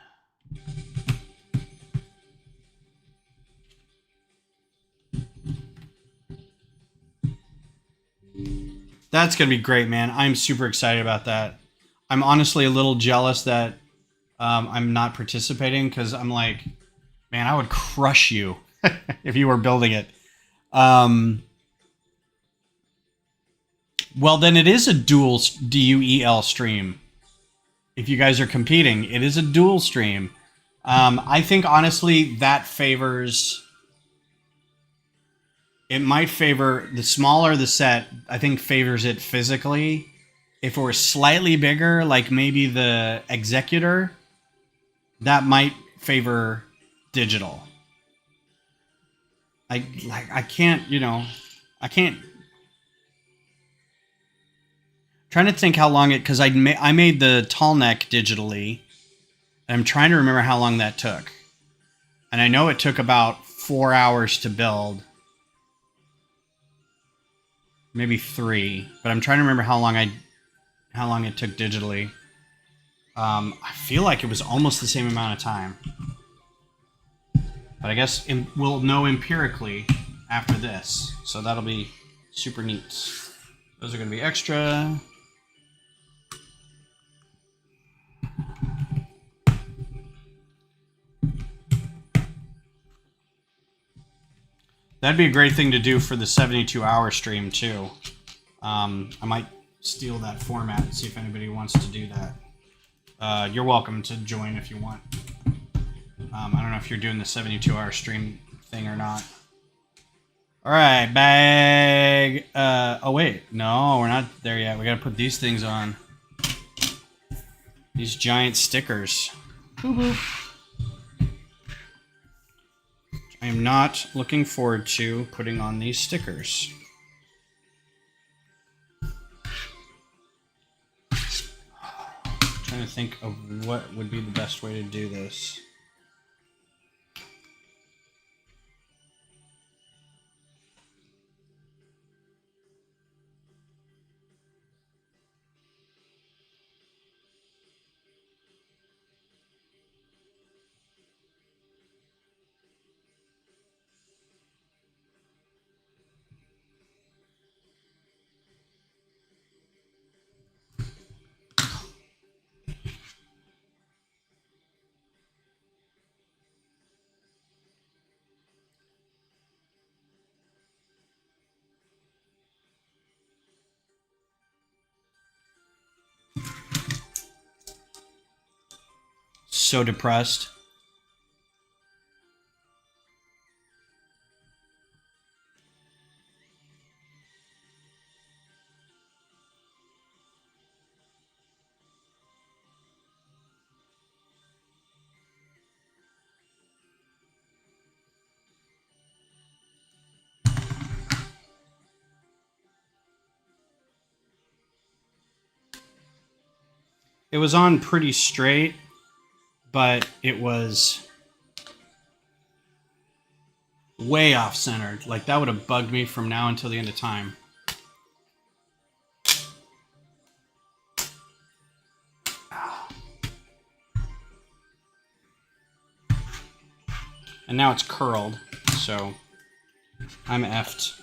That's gonna be great, man. I'm super excited about that. I'm honestly a little jealous that I'm not participating, because I'm like, man, I would crush you if you were building it. Well, then it is a dual DUEL stream. If you guys are competing, it is a dual stream. I think, honestly, that favors... It might favor... The smaller the set, I think, favors it physically. If it were slightly bigger, like maybe the Executor, that might favor digital. I can't, you know... I can't... Trying to think how long it... Because I made the tall neck digitally. And I'm trying to remember how long that took. And I know it took about 4 hours to build. Maybe 3. But I'm trying to remember how long it took digitally. I feel like it was almost the same amount of time. But I guess we'll know empirically after this. So that'll be super neat. Those are going to be extra. That'd be a great thing to do for the 72-hour stream, too. I might steal that format and see if anybody wants to do that. You're welcome to join if you want. I don't know if you're doing the 72-hour stream thing or not. All right, bag. Oh, wait. No, we're not there yet. We got to put these things on. These giant stickers. Boop, boop. I am not looking forward to putting on these stickers. Trying to think of what would be the best way to do this. So depressed. It was on pretty straight, but it was way off-centered. Like, that would have bugged me from now until the end of time. And now it's curled, so I'm effed.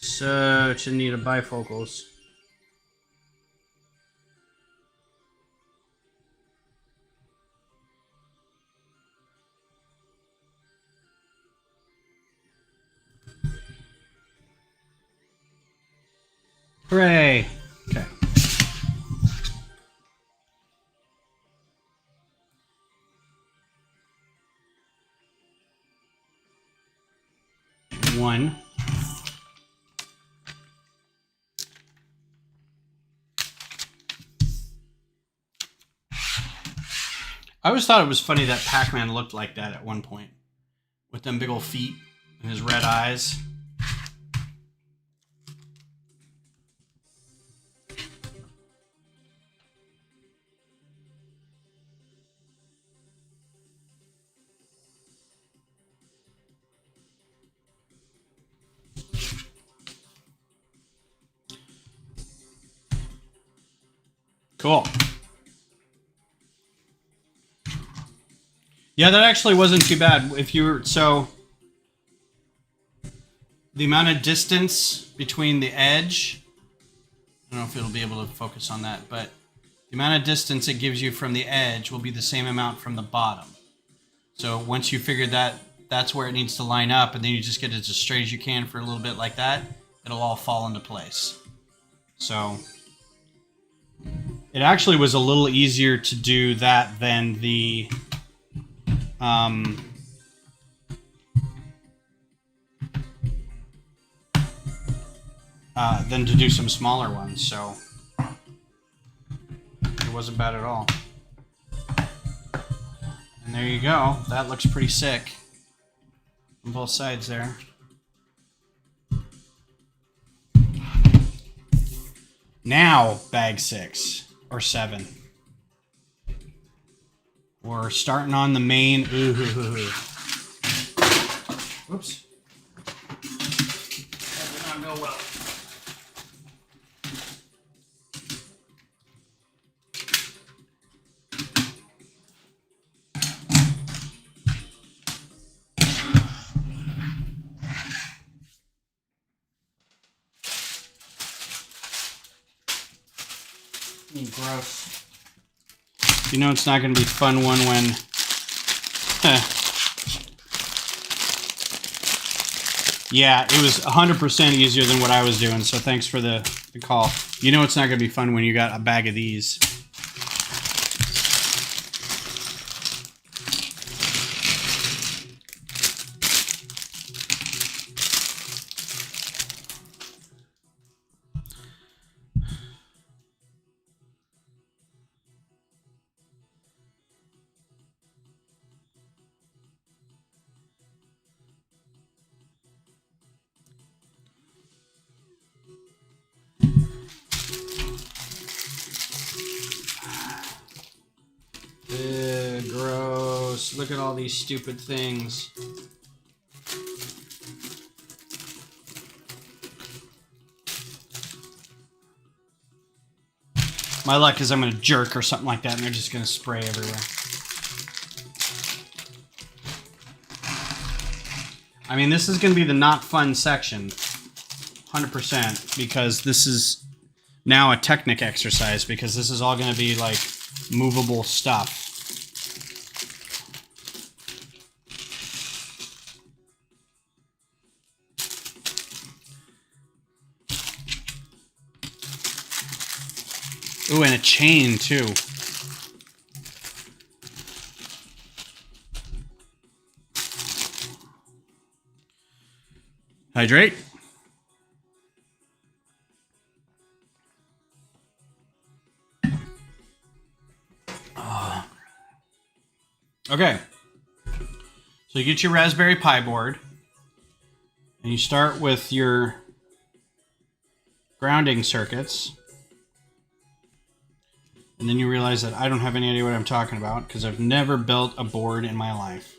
Such a need of bifocals. Hooray! Okay. One. I always thought it was funny that Pac-Man looked like that at one point. With them big old feet and his red eyes. Cool. Yeah, that actually wasn't too bad. If you were, so the amount of distance between the edge, I don't know if it'll be able to focus on that, but the amount of distance it gives you from the edge will be the same amount from the bottom. So once you figure that that's where it needs to line up, and then you just get it as straight as you can for a little bit like that, it'll all fall into place. So it actually was a little easier to do that than the than to do some smaller ones, so it wasn't bad at all. And there you go. That looks pretty sick on both sides there. Now, bag 6 or 7. We're starting on the main. Whoops. That did not go well. Gross. You know it's not going to be a fun one when... Yeah, it was 100% easier than what I was doing, so thanks for the call. You know it's not going to be fun when you got a bag of these. Gross. Look at all these stupid things. My luck is I'm going to jerk or something like that and they're just going to spray everywhere. I mean, this is going to be the not fun section. 100%. Because this is now a Technic exercise. Because this is all going to be like movable stuff. Ooh, and a chain, too. Hydrate. Okay. So you get your Raspberry Pi board. And you start with your grounding circuits. And then you realize that I don't have any idea what I'm talking about because I've never built a board in my life.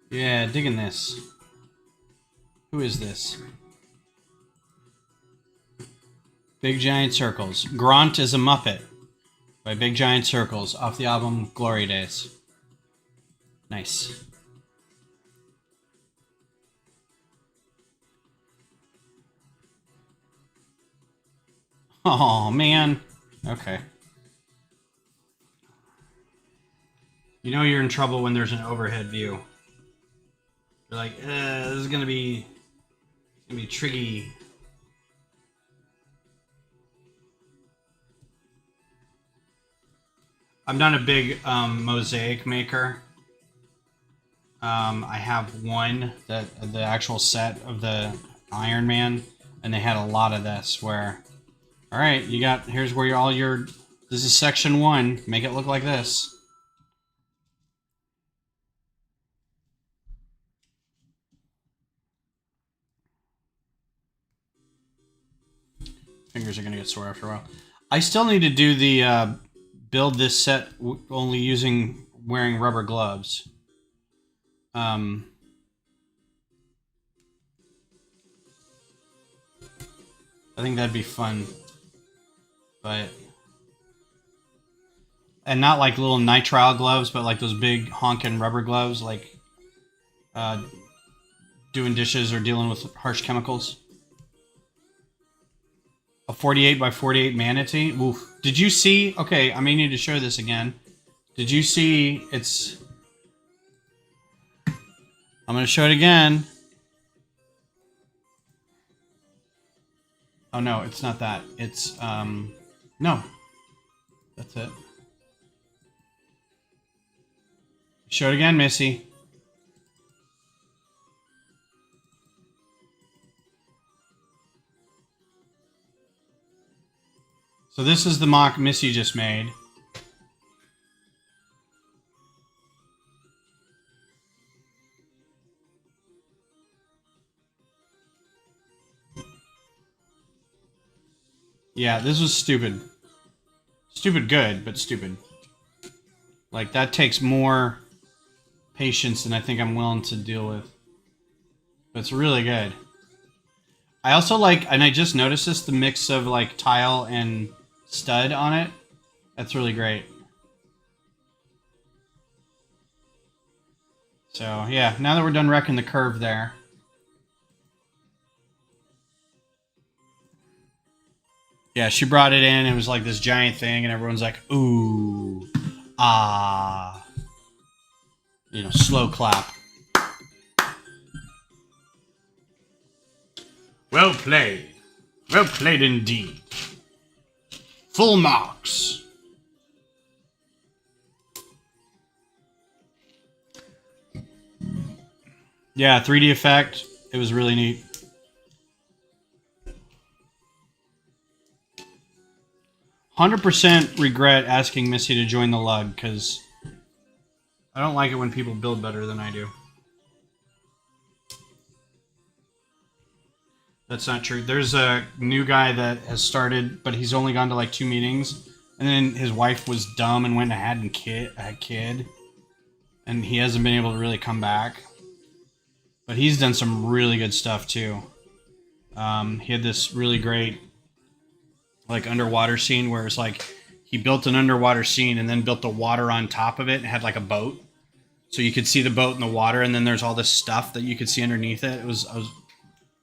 Yeah, digging this. Who is this? Big Giant Circles. Grant is a Muppet by Big Giant Circles off the album Glory Days. Nice. Oh, man. Okay. You know you're in trouble when there's an overhead view. You're like, this is gonna be tricky. I'm not a big mosaic maker. I have one, the actual set of the Iron Man, and they had a lot of this where, all right, you got, here's where all your, this is section 1, make it look like this. Fingers are gonna get sore after a while. I still need to do the build this set only using wearing rubber gloves. I think that'd be fun, but and not like little nitrile gloves, but like those big honking rubber gloves, like doing dishes or dealing with harsh chemicals. A 48 by 48 manatee. Oof. Did you see? Okay, I may need to show this again. Did you see? It's. I'm gonna show it again. Oh no, it's not that. It's no. That's it. Show it again, Missy. So this is the mock Missy just made. Yeah, this was stupid. Stupid good, but stupid. Like, that takes more patience than I think I'm willing to deal with. But it's really good. I also like, and I just noticed this, the mix of like tile and stud on it. That's really great. So yeah, now that we're done wrecking the curve there. Yeah, she brought it in. It was like this giant thing, and everyone's like, ooh, ah. You know, slow clap. Well played. Well played indeed. Full marks. Yeah, 3D effect. It was really neat. 100% regret asking Missy to join the lug, because I don't like it when people build better than I do. That's not true. There's a new guy that has started, but he's only gone to like 2 meetings. And then his wife was dumb and went ahead and had a kid. And he hasn't been able to really come back. But he's done some really good stuff too. He had this really great like underwater scene where it's like he built an underwater scene and then built the water on top of it and had like a boat. So you could see the boat in the water, and then there's all this stuff that you could see underneath it. It was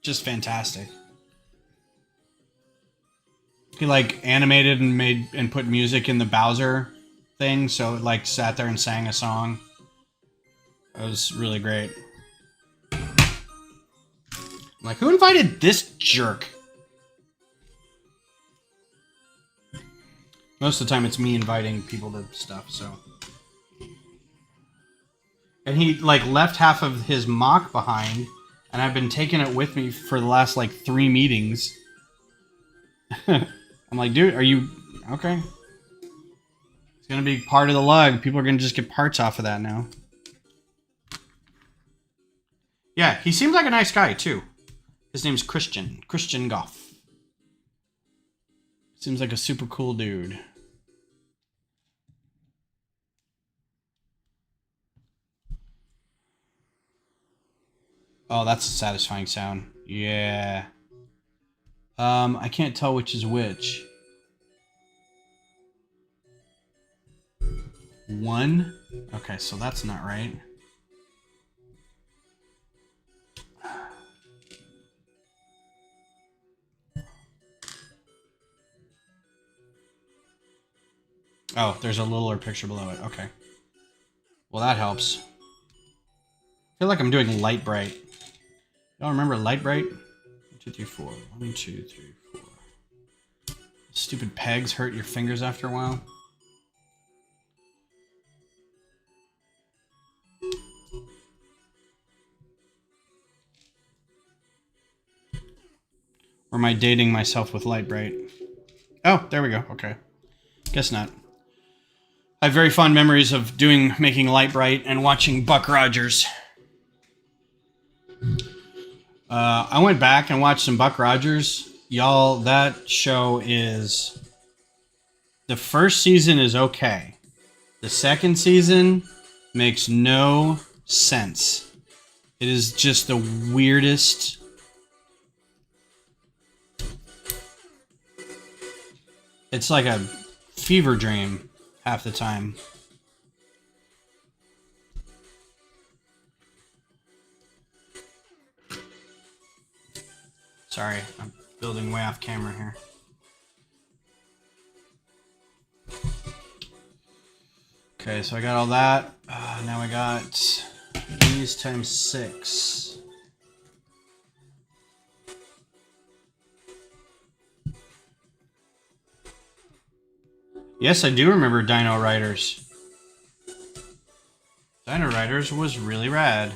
just fantastic. He like animated and made and put music in the Bowser thing, so it like sat there and sang a song. It was really great. I'm like, who invited this jerk? Most of the time it's me inviting people to stuff, so. And he like left half of his mock behind, and I've been taking it with me for the last like 3 meetings. I'm like, dude, are you okay? It's gonna be part of the lug. People are gonna just get parts off of that now. Yeah, he seems like a nice guy too. His name's Christian Goff. Seems like a super cool dude. Oh, that's a satisfying sound. Yeah. I can't tell which is which. 1? Okay, so that's not right. Oh, there's a littler picture below it. Okay. Well, that helps. I feel like I'm doing light bright. Y'all remember light bright? 1, 2, 3, 4. 1, 2, 3, 4. Stupid pegs hurt your fingers after a while. Or am I dating myself with Light Bright? Oh, there we go. Okay. Guess not. I have very fond memories of making Light Bright and watching Buck Rogers. I went back and watched some Buck Rogers. Y'all, that show is... The first season is okay. The second season makes no sense. It is just the weirdest... It's like a fever dream half the time. Sorry, I'm building way off camera here. Okay, so I got all that. Now I got these times 6. Yes, I do remember Dino Riders. Dino Riders was really rad.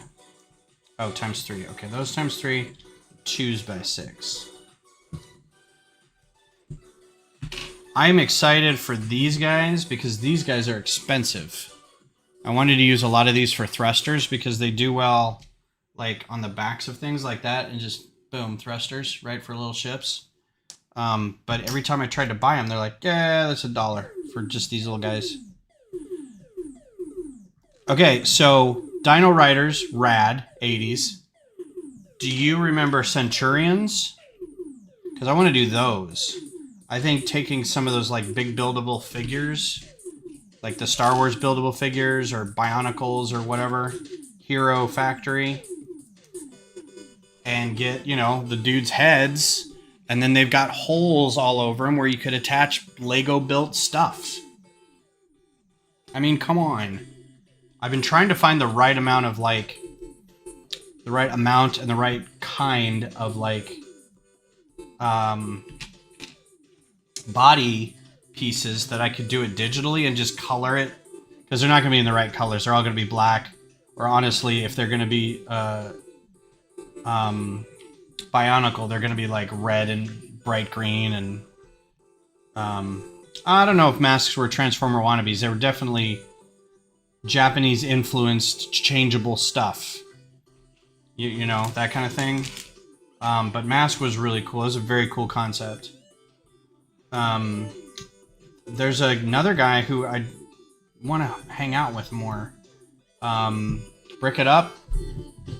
Oh, times 3. Okay, those times 3. Choose by 6. I'm excited for these guys because these guys are expensive. I wanted to use a lot of these for thrusters because they do well like on the backs of things like that and just boom, thrusters, right, for little ships. But every time I tried to buy them, they're like, yeah, that's $1 for just these little guys. Okay, so Dino Riders, rad, 80s. Do you remember Centurions? Because I want to do those. I think taking some of those like big buildable figures, like the Star Wars buildable figures or Bionicles or whatever, Hero Factory, and get, you know, the dudes' heads, and then they've got holes all over them where you could attach Lego built stuff. I mean, come on. I've been trying to find the right amount of like, the right amount and the right kind of like, body pieces that I could do it digitally and just color it, because they're not going to be in the right colors. They're all going to be black, or honestly, if they're going to be Bionicle, they're going to be like red and bright green. And I don't know if masks were Transformer wannabes. They were definitely Japanese influenced changeable stuff, you know, that kind of thing. But mask was really cool. It was a very cool concept. There's another guy who I want to hang out with more. Brick It Up,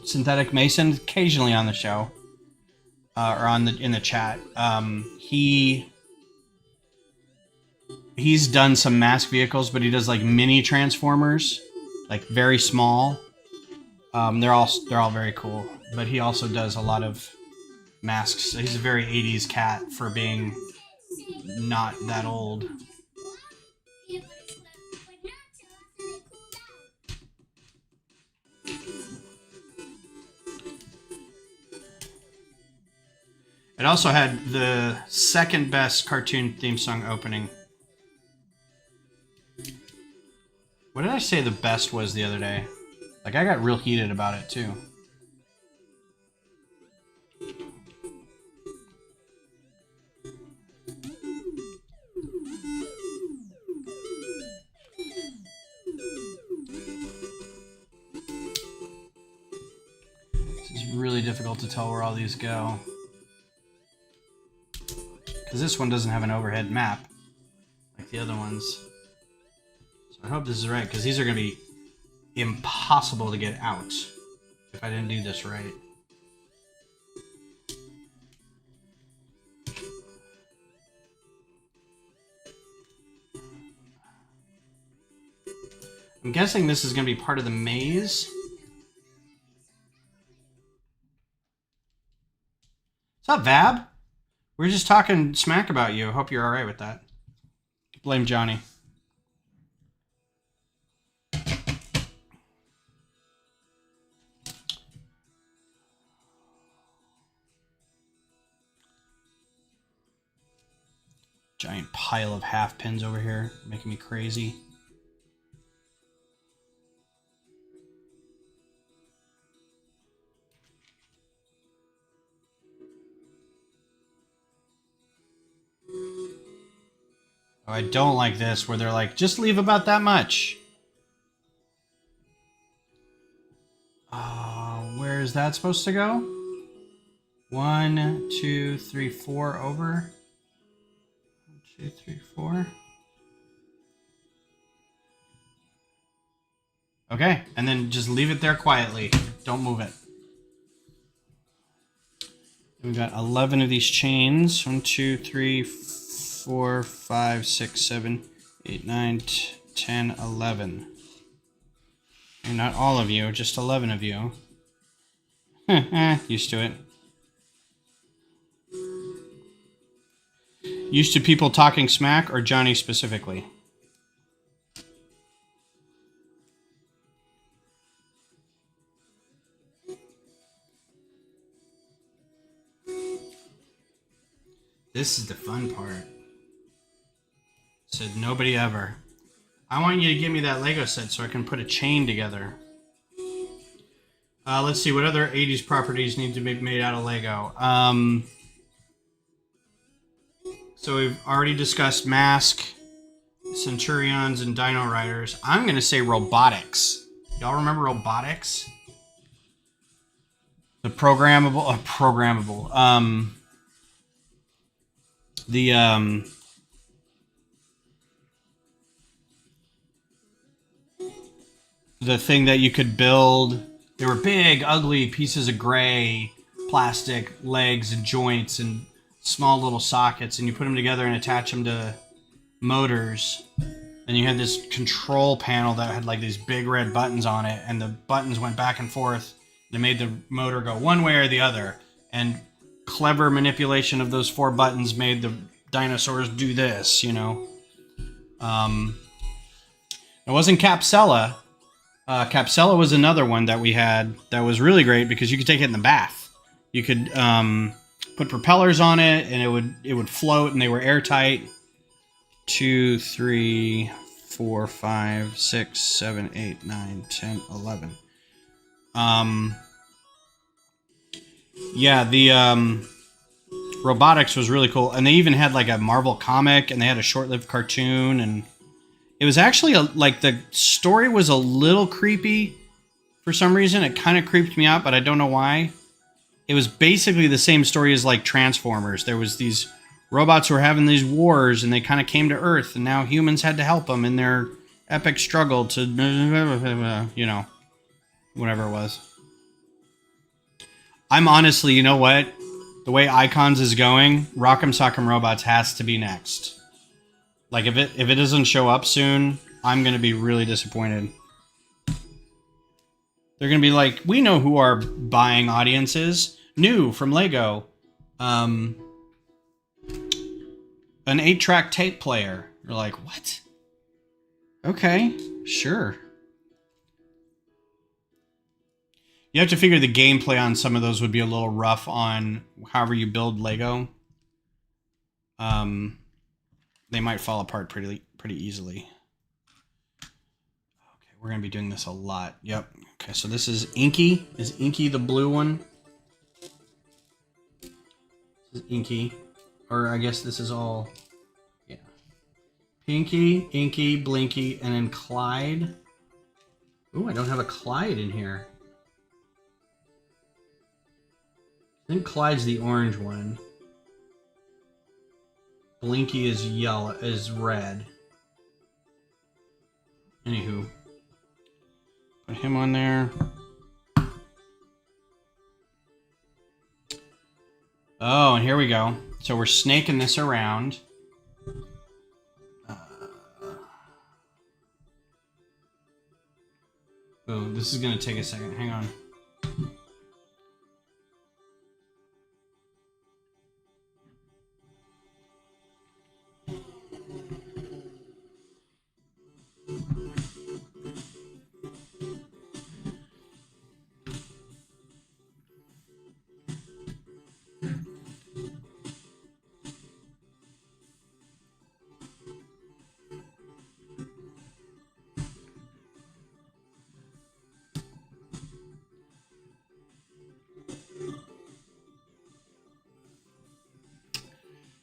Synthetic Mason, occasionally on the show, or in the chat. He's done some mask vehicles, but he does like mini Transformers, like very small. They're all very cool, but he also does a lot of masks. He's a very 80s cat for being not that old. It also had the second best cartoon theme song opening. What did I say the best was the other day? Like, I got real heated about it too. It's really difficult to tell where all these go, because this one doesn't have an overhead map like the other ones. So I hope this is right, because these are going to be impossible to get out if I didn't do this right. I'm guessing this is going to be part of the maze. What's up, Vab? We were just talking smack about you. I hope you're alright with that. Blame Johnny. Giant pile of half pins over here, making me crazy. Oh, I don't like this where they're like, just leave about that much. Where is that supposed to go? 1, 2, 3, 4 over. 1, 2, 3, 4. Okay, and then just leave it there quietly. Don't move it. We've got 11 of these chains. 1, 2, 3, 4, 5, 6, 7, 8, 9, 10, 11. And not all of you, just 11 of you. Used to it. Used to people talking smack, or Johnny specifically? This is the fun part. Said nobody ever. I want you to give me that Lego set so I can put a chain together. Let's see, what other 80s properties need to be made out of Lego? So we've already discussed Mask, Centurions, and Dino Riders. I'm going to say robotics. Y'all remember robotics? The programmable... the thing that you could build. They were big, ugly pieces of gray plastic legs and joints and small little sockets, and you put them together and attach them to motors. And you had this control panel that had like these big red buttons on it, and the buttons went back and forth. They made the motor go one way or the other. And clever manipulation of those 4 buttons made the dinosaurs do this, you know. It wasn't Capsella. Capsella was another one that we had that was really great because you could take it in the bath. You could put propellers on it, and it would float, and they were airtight. 2, 3, 4, 5, 6, 7, 8, 9, 10, 11. Yeah, the robotics was really cool, and they even had like a Marvel comic, and they had a short-lived cartoon, and it was actually like the story was a little creepy for some reason. It kind of creeped me out, but I don't know why. It was basically the same story as like Transformers. There was these robots who were having these wars, and they kind of came to Earth, and now humans had to help them in their epic struggle to, you know, whatever it was. I'm honestly, you know what? The way Icons is going, Rock'em Sock'em Robots has to be next. Like, if it doesn't show up soon, I'm going to be really disappointed. They're going to be like, we know who our buying audience is. New from Lego. An 8-track tape player. You're like, what? Okay, sure. You have to figure the gameplay on some of those would be a little rough on however you build Lego. They might fall apart pretty easily. Okay, we're going to be doing this a lot. Yep. Okay, so this is Inky. Is Inky the blue one? This is Inky. Or I guess this is all... Yeah. Pinky, Inky, Blinky, and then Clyde. Ooh, I don't have a Clyde in here. I think Clyde's the orange one. Blinky is yellow, is red. Anywho. Put him on there. Oh, and here we go. So we're snaking this around. Oh, this is going to take a second. Hang on.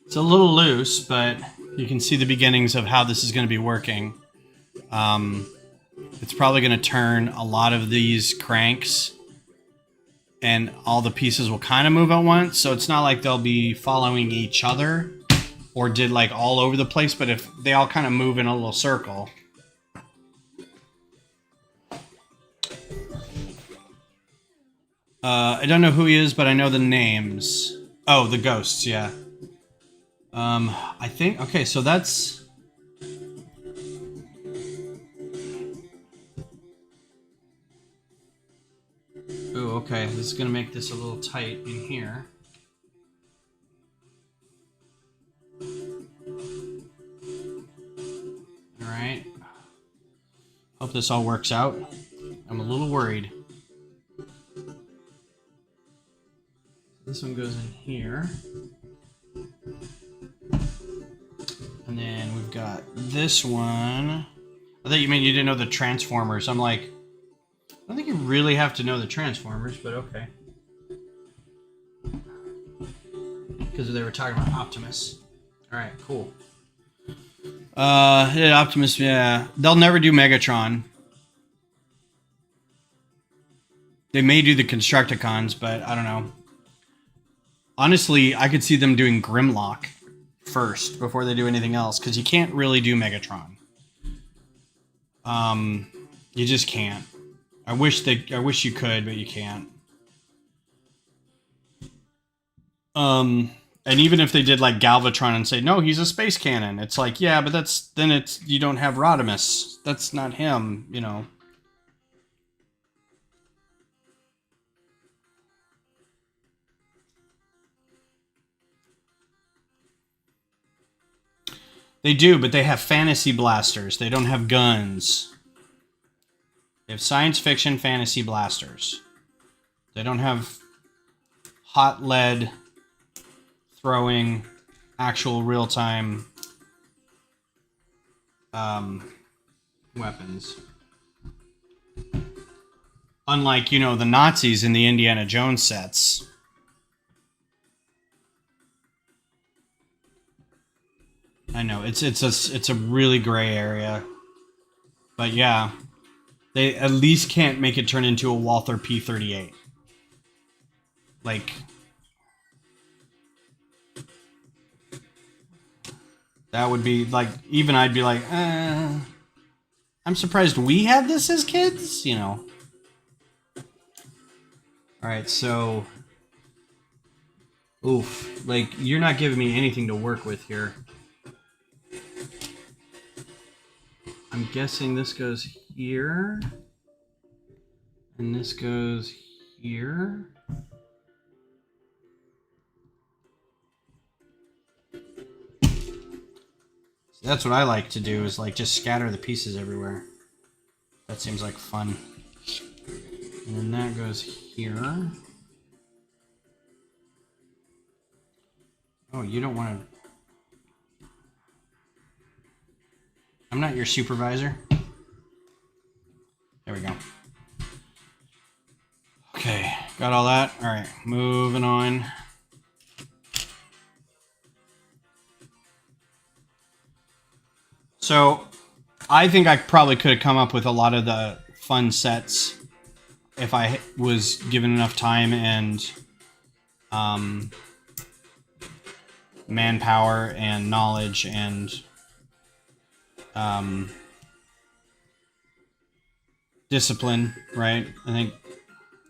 It's a little loose, but you can see the beginnings of how this is going to be working. It's probably going to turn a lot of these cranks and all the pieces will kind of move at once. So it's not like they'll be following each other or did like all over the place, but if they all kind of move in a little circle. I don't know who he is, but I know the names. Oh, the ghosts, yeah. I think, okay, so that's... Ooh, okay, this is gonna make this a little tight in here. Alright. Hope this all works out. I'm a little worried. This one goes in here. And then we've got this one. I thought you meant you didn't know the Transformers. I'm like, I don't think you really have to know the Transformers, but okay. Because they were talking about Optimus. Alright, cool. Yeah, Optimus, yeah. They'll never do Megatron. They may do the Constructicons, but I don't know. Honestly, I could see them doing Grimlock first before they do anything else, because you can't really do Megatron. You just can't. I wish you could, but you can't. And even if they did like Galvatron and say, no, he's a space cannon, it's like, yeah, but then you don't have Rodimus. That's not him, you know. They do, but they have fantasy blasters. They don't have guns. They have science fiction fantasy blasters. They don't have hot lead throwing actual real-time weapons. Unlike, you know, the Nazis in the Indiana Jones sets. I know, it's a really gray area. But yeah, they at least can't make it turn into a Walther P-38. Like, that would be like, even I'd be like, I'm surprised we had this as kids, you know. Alright, so, oof, like, you're not giving me anything to work with here. I'm guessing this goes here, and this goes here. So that's what I like to do, is like just scatter the pieces everywhere. That seems like fun. And then that goes here. Oh, you don't want to... I'm not your supervisor. There we go. Okay, got all that. All right, moving on. So, I think I probably could have come up with a lot of the fun sets if I was given enough time and manpower and knowledge and discipline, right? I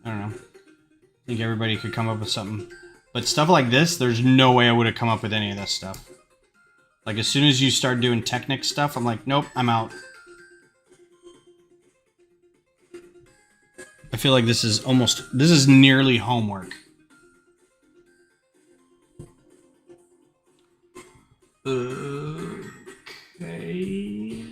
don't know. I think everybody could come up with something. But stuff like this, there's no way I would have come up with any of this stuff. Like, as soon as you start doing Technic stuff, I'm like, nope, I'm out. I feel like this is nearly homework. Okay.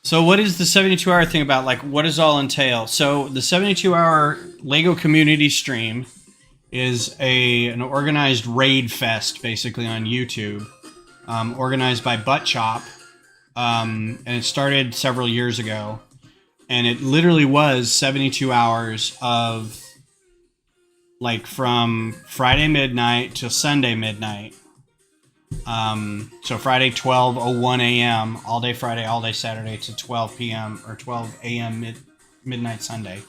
So what is the 72-hour thing about? Like, what does all entail? So the 72-hour LEGO community stream is an organized raid fest, basically, on YouTube, organized by Butt Chop, and it started several years ago. And it literally was 72 hours of like from Friday midnight to Sunday midnight. So Friday 12:01 a.m. all day Friday, all day Saturday to 12 p.m. or 12 a.m. midnight Sunday.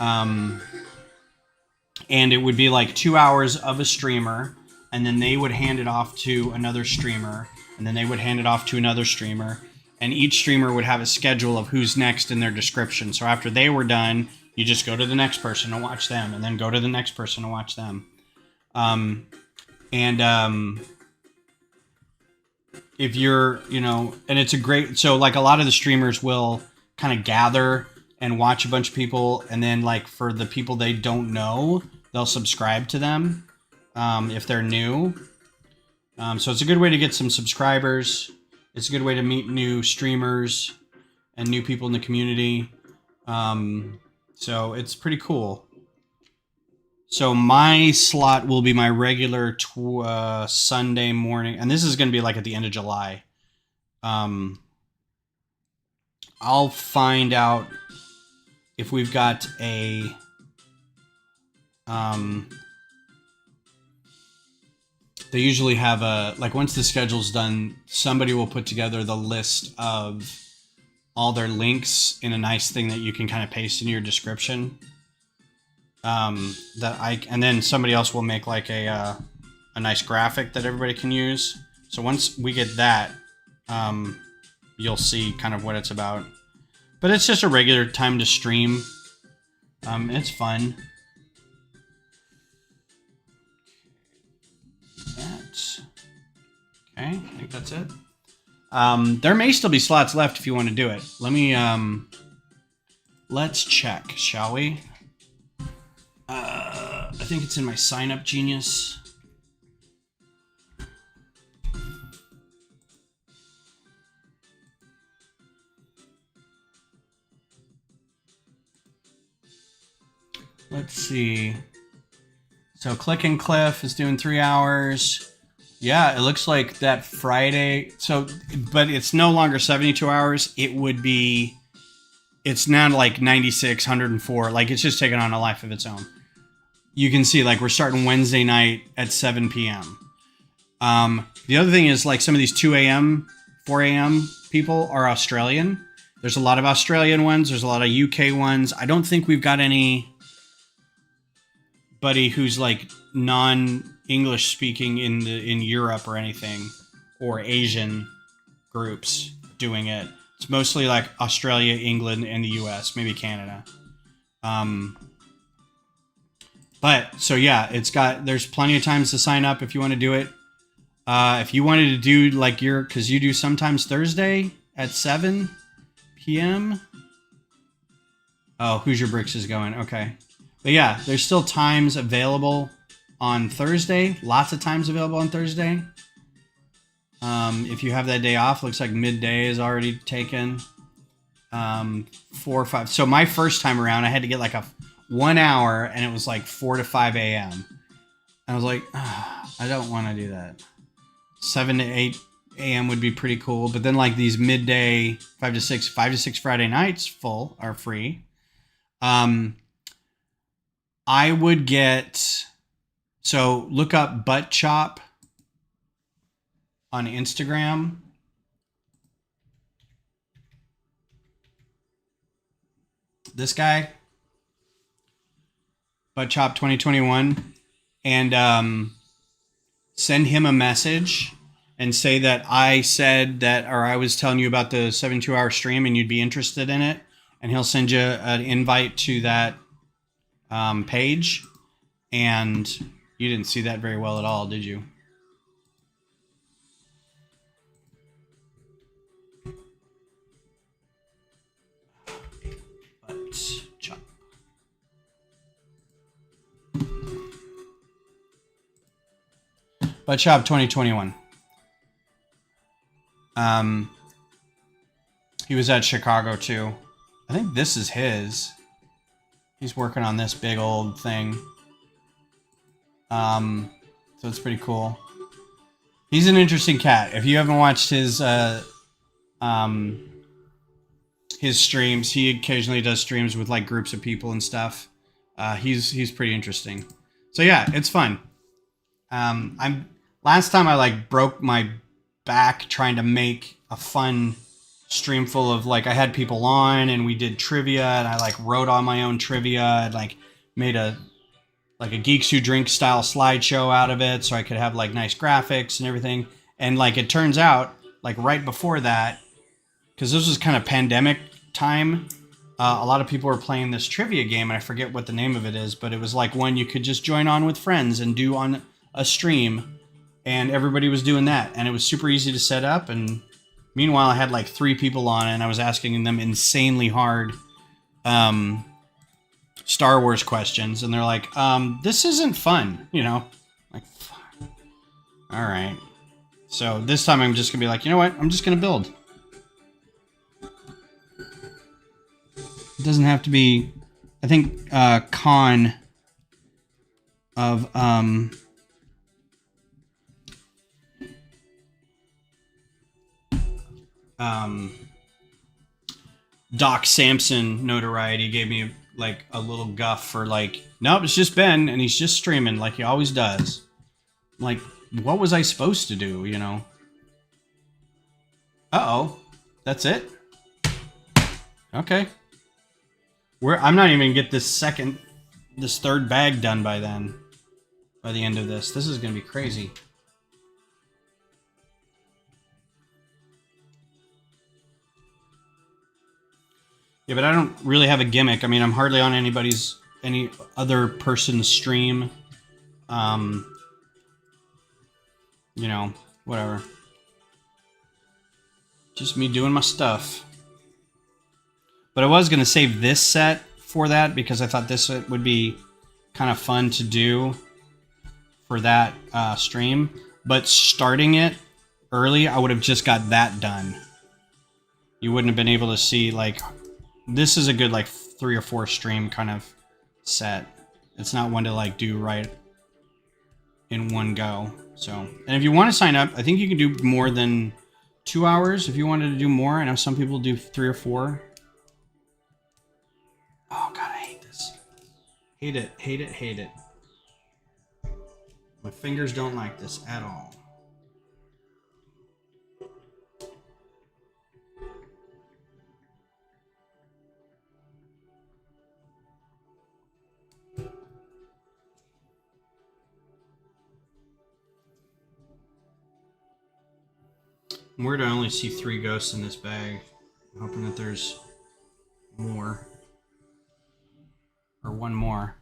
And it would be like 2 hours of a streamer, and then they would hand it off to another streamer, and then they would hand it off to another streamer, and each streamer would have a schedule of who's next in their description. So after they were done, you just go to the next person and watch them, and then go to the next person and watch them. If you're, you know, and it's a great, so like a lot of the streamers will kind of gather and watch a bunch of people, and then like for the people they don't know, they'll subscribe to them if they're new. So it's a good way to get some subscribers. It's a good way to meet new streamers and new people in the community. So it's pretty cool. So my slot will be my regular Sunday morning, and this is going to be like at the end of July. I'll find out if we've got a they usually have a, like once the schedule's done, somebody will put together the list of all their links in a nice thing that you can kind of paste in your description. And then somebody else will make like a nice graphic that everybody can use. So once we get that, you'll see kind of what it's about. But it's just a regular time to stream. It's fun. Okay, I think that's it. There may still be slots left if you want to do it. Let me, let's check, shall we? I think it's in my sign up genius. Let's see. So Click and Cliff is doing 3 hours. Yeah, it looks like that Friday. So, but it's no longer 72 hours. It would be, it's now like 96, 104. Like it's just taken on a life of its own. You can see like we're starting Wednesday night at 7 p.m. The other thing is like some of these 2 a.m., 4 a.m. people are Australian. There's a lot of Australian ones. There's a lot of UK ones. I don't think we've got anybody who's like non-English speaking in Europe or anything, or Asian groups doing it. It's mostly like Australia, England, and the US, maybe Canada. But so yeah, there's plenty of times to sign up if you want to do it. If you wanted to do like because you do sometimes Thursday at 7 p.m. Oh, Who's Your Bricks is going. Okay. But yeah, there's still times available on Thursday. Lots of times available on Thursday. If you have that day off, looks like midday is already taken. 4 or 5. So my first time around, I had to get like a 1 hour, and it was like 4 to 5 a.m. I was like, I don't want to do that. 7 to 8 a.m. would be pretty cool. But then like these midday 5 to 6 Friday nights full are free. I would get, so look up Butt Chop on Instagram. This guy, Butt Chop 2021, and send him a message and say that I said that, or I was telling you about the 72-hour stream and you'd be interested in it, and he'll send you an invite to that page. And you didn't see that very well at all, did you? Butt Chop. Butt Chop 2021. He was at Chicago too. I think this is his. He's working on this big old thing. So it's pretty cool. He's an interesting cat. If you haven't watched his his streams. He occasionally does streams with like groups of people and stuff. He's pretty interesting. So yeah, it's fun. I'm last time I like broke my back trying to make a fun stream full of like I had people on and we did trivia and I like wrote all my own trivia and like made a Geeks Who Drink style slideshow out of it so I could have like nice graphics and everything. And like it turns out like right before that, because this was kind of pandemic time, a lot of people were playing this trivia game and I forget what the name of it is, but it was like one you could just join on with friends and do on a stream, and everybody was doing that and it was super easy to set up. And meanwhile I had like 3 people on and I was asking them insanely hard Star Wars questions and they're like, this isn't fun, you know? Like, fuck. All right. So this time I'm just gonna be like, you know what? I'm just gonna build. It doesn't have to be, I think, con of, Doc Samson notoriety gave me like a little guff for like, nope, it's just Ben and he's just streaming like he always does. Like, what was I supposed to do, you know? Uh-oh. That's it? Okay. I'm not even gonna get this third bag done by then. By the end of this. This is gonna be crazy. Yeah, but I don't really have a gimmick. I mean, I'm hardly on any other person's stream. You know, whatever. Just me doing my stuff. But I was going to save this set for that because I thought this would be kind of fun to do for that stream. But starting it early, I would have just got that done. You wouldn't have been able to see, like, this is a good, like, 3 or 4 stream kind of set. It's not one to, like, do right in one go. So, and if you want to sign up, I think you can do more than 2 hours if you wanted to do more. I know some people do 3 or 4. Oh, God, I hate this. Hate it, hate it, hate it. My fingers don't like this at all. I'm weird I only see 3 ghosts in this bag. I'm hoping that there's more. Or one more.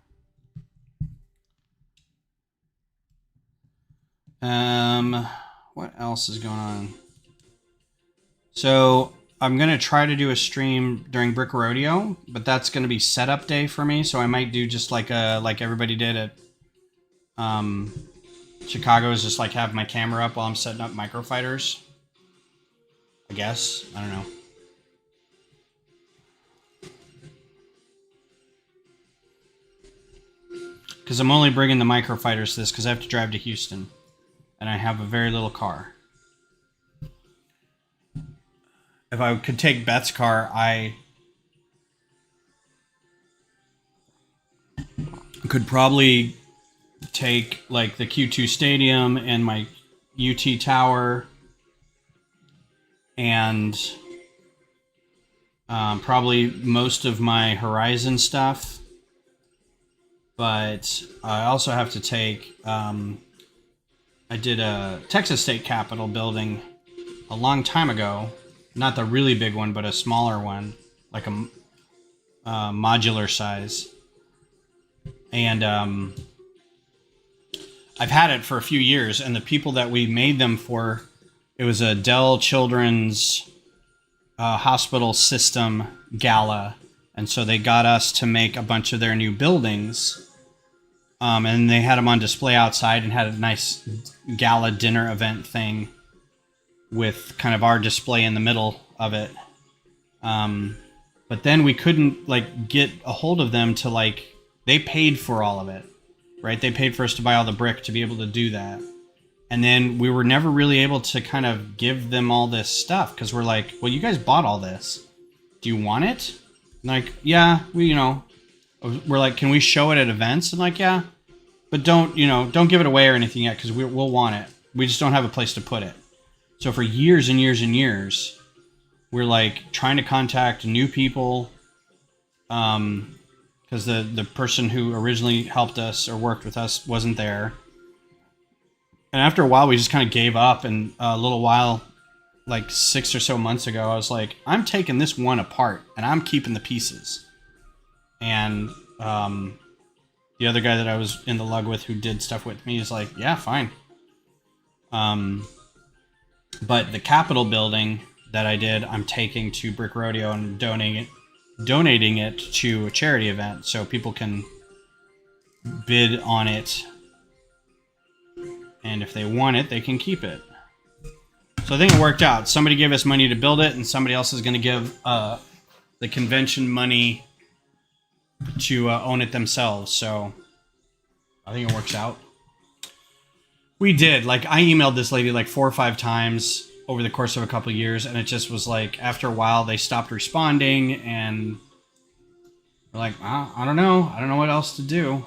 What else is going on? So I'm gonna try to do a stream during Brick Rodeo, but that's gonna be setup day for me. So I might do just like everybody did at Chicago, is just like have my camera up while I'm setting up microfighters. I guess. I don't know. Because I'm only bringing the microfighters to this because I have to drive to Houston. And I have a very little car. If I could take Beth's car, I could probably take like the Q2 Stadium and my UT Tower and probably most of my Horizon stuff. But I also have to take, I did a Texas State Capitol building a long time ago. Not the really big one, but a smaller one, like a modular size. And I've had it for a few years, and the people that we made them for, it was a Dell Children's Hospital System Gala. And so they got us to make a bunch of their new buildings. And they had them on display outside and had a nice gala dinner event thing with kind of our display in the middle of it. But then we couldn't like get a hold of them to like, they paid for all of it, right? They paid for us to buy all the brick to be able to do that. And then we were never really able to kind of give them all this stuff because we're like, well, you guys bought all this. Do you want it? And like, yeah, we're like, can we show it at events? And like, yeah, but don't give it away or anything yet because we'll want it. We just don't have a place to put it. So for years and years and years, we're like trying to contact new people because the person who originally helped us or worked with us wasn't there. And after a while, we just kind of gave up. And a little while, like 6 or so months ago, I was like, I'm taking this one apart and I'm keeping the pieces. And the other guy that I was in the lug with who did stuff with me is like, yeah, fine. But the Capitol building that I did, I'm taking to Brick Rodeo and donating it to a charity event so people can bid on it. And if they want it, they can keep it. So I think it worked out. Somebody gave us money to build it, and somebody else is going to give the convention money to own it themselves. So I think it works out. We did. Like, I emailed this lady like 4 or 5 times over the course of a couple of years, and it just was like, after a while, they stopped responding, and we're like, I don't know. I don't know what else to do.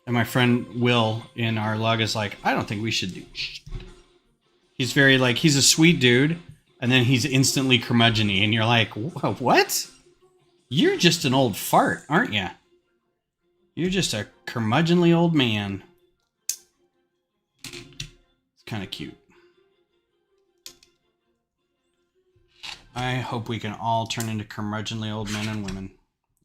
And my friend Will in our lug is like, I don't think we should do shit. He's very like, he's a sweet dude, and then he's instantly curmudgeon-y, and you're like, what? You're just an old fart, aren't you? You're just a curmudgeonly old man. It's kind of cute. I hope we can all turn into curmudgeonly old men and women.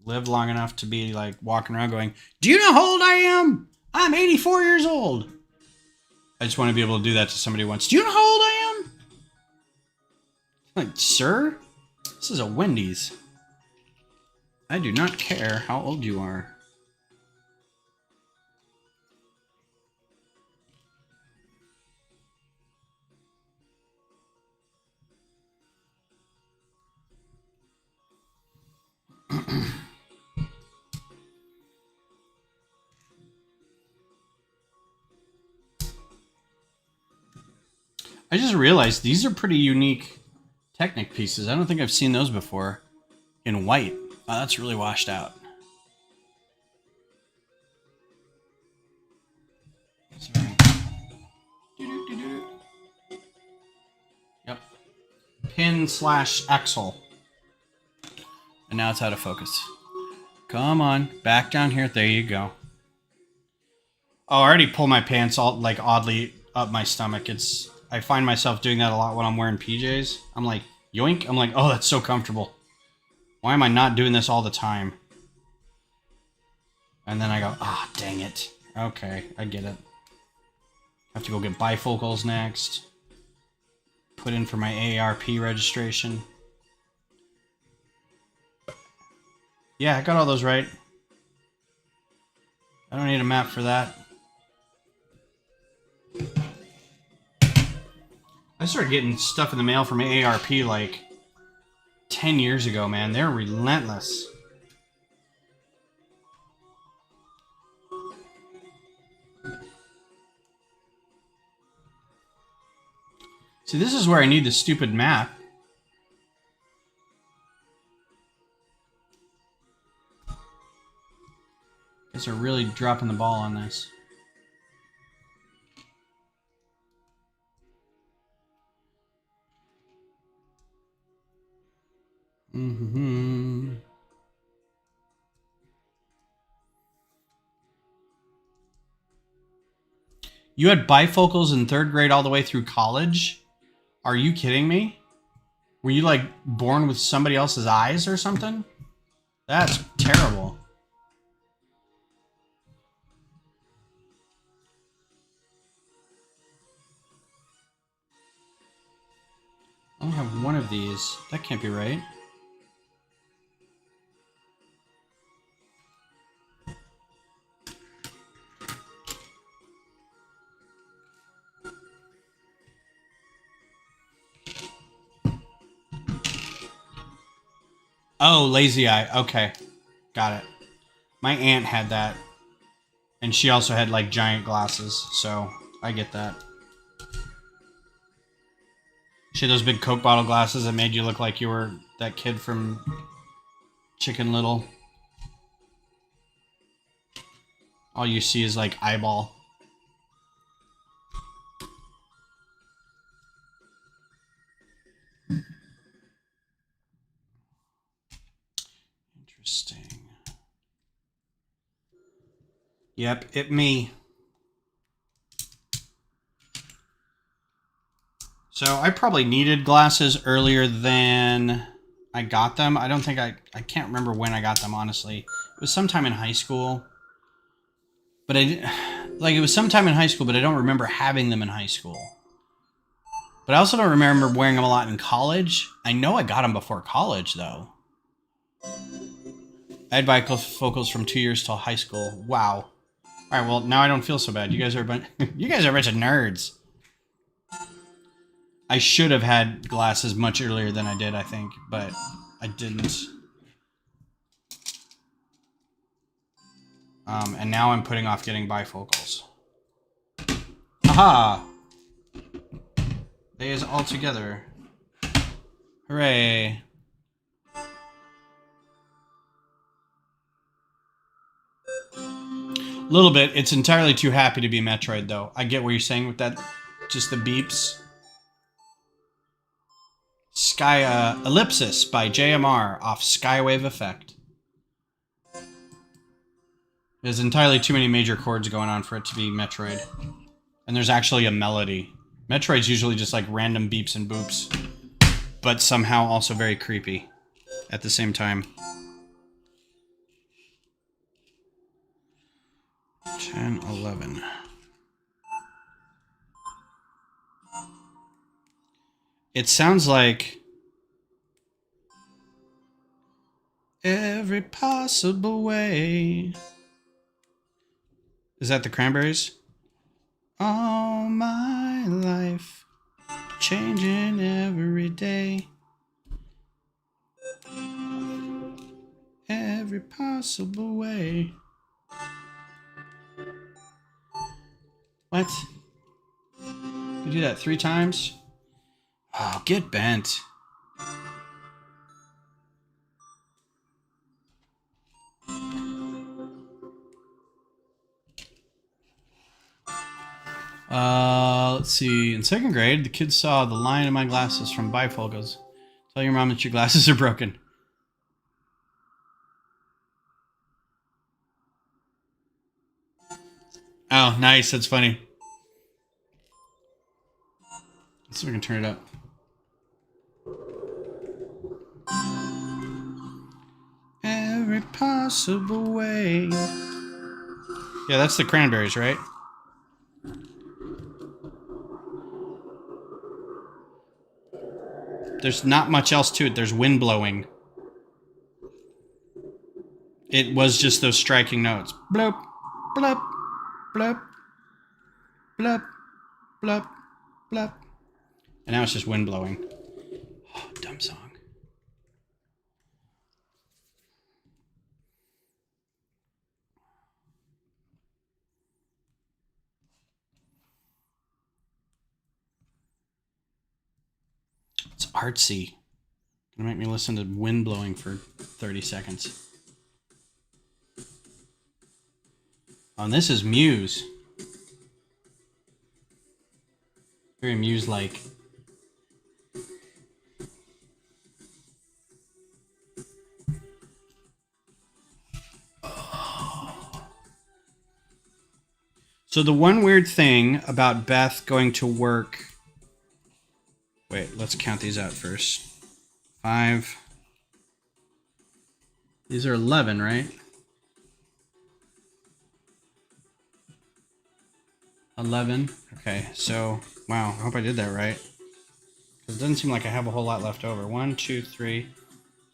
Live long enough to be like walking around going, do you know how old I am? I'm 84 years old. I just want to be able to do that to somebody once. Do you know how old I am? Like, sir, this is a Wendy's. I do not care how old you are. I just realized these are pretty unique Technic pieces. I don't think I've seen those before in white. Oh, that's really washed out. Sorry. Yep. Pin/axle. And now it's out of focus. Come on, back down here. There you go. Oh, I already pull my pants all like oddly up my stomach. I find myself doing that a lot when I'm wearing PJs. I'm like, yoink. I'm like, oh, that's so comfortable. Why am I not doing this all the time? And then I go, ah, dang it. Okay, I get it. I have to go get bifocals next. Put in for my AARP registration. Yeah, I got all those right. I don't need a map for that. I started getting stuff in the mail from AARP like 10 years ago, man. They're relentless. See, this is where I need the stupid map. Guys are really dropping the ball on this. Mm-hmm. You had bifocals in 3rd grade all the way through college? Are you kidding me? Were you like born with somebody else's eyes or something? That's terrible. I only have one of these. That can't be right. Oh, lazy eye. Okay. Got it. My aunt had that. And she also had like giant glasses, so I get that. She had those big Coke bottle glasses that made you look like you were that kid from Chicken Little. All you see is like eyeball. Interesting. Yep, it me. So I probably needed glasses earlier than I got them. I don't think I can't remember when I got them, honestly. It was sometime in high school. But it was sometime in high school, but I don't remember having them in high school. But I also don't remember wearing them a lot in college. I know I got them before college, though. I had bifocals from 2 years till high school. Wow. All right, well, now I don't feel so bad. You guys are a bunch of nerds. I should have had glasses much earlier than I did, I think, but I didn't. And now I'm putting off getting bifocals. Aha! They is all together. Hooray! A little bit. It's entirely too happy to be Metroid, though. I get what you're saying with that. Just the beeps. Ellipsis by JMR off Skywave Effect. There's entirely too many major chords going on for it to be Metroid. And there's actually a melody. Metroid's usually just like random beeps and boops. But somehow also very creepy at the same time. 10, 11. It sounds like every possible way. Is that the Cranberries? All my life, changing every day. Every possible way. What? You do that 3 times? Oh, get bent. Let's see. In 2nd grade, the kids saw the line in my glasses from bifocals. Tell your mom that your glasses are broken. Oh, nice. That's funny. Let's see if we can turn it up. Every possible way. Yeah, that's the Cranberries, right? There's not much else to it. There's wind blowing. It was just those striking notes. Bloop, bloop, bloop, bloop, bloop, bloop. And now it's just wind blowing. Oh, dumb song. It's artsy. Gonna make me listen to wind blowing for 30 seconds. Oh, and this is Muse. Very Muse-like. So the one weird thing about Beth going to work... Wait, let's count these out first. 5. These are 11, right? 11. Okay, so... Wow, I hope I did that right. Because it doesn't seem like I have a whole lot left over. 1, 2, 3,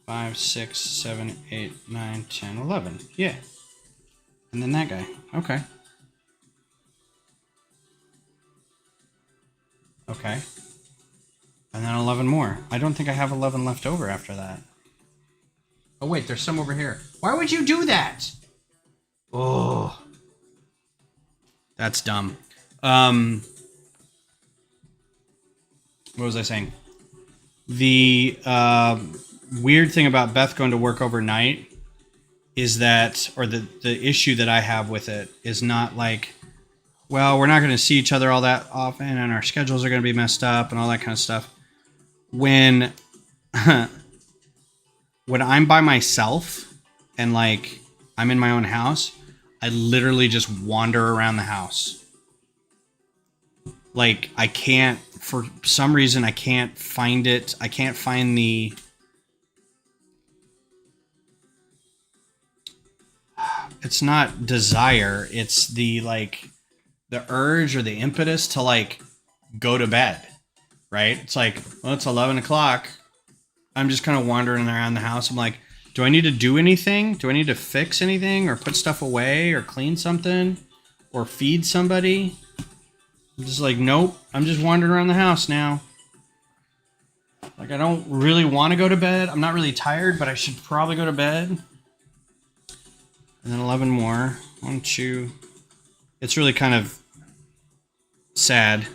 5, 6, 7, 8, 9, 10, 11. Yeah. And then that guy. Okay. Okay. And then 11 more. I don't think I have 11 left over after that. Oh, wait, there's some over here. Why would you do that? Oh. That's dumb. What was I saying? The weird thing about Beth going to work overnight is that, or the issue that I have with it is not like, well, we're not going to see each other all that often and our schedules are going to be messed up and all that kind of stuff. When when I'm by myself and like I'm in my own house, I literally just wander around the house. Like I can't, for some reason, I can't find it. I can't find the, it's not desire. It's the like the urge or the impetus to like go to bed, right? It's like, well, it's 11 o'clock. I'm just kind of wandering around the house. I'm like, do I need to do anything? Do I need to fix anything or put stuff away or clean something or feed somebody? I'm just like, nope. I'm just wandering around the house now. Like, I don't really want to go to bed. I'm not really tired, but I should probably go to bed. And then 11 more. 1, 2. It's really kind of sad.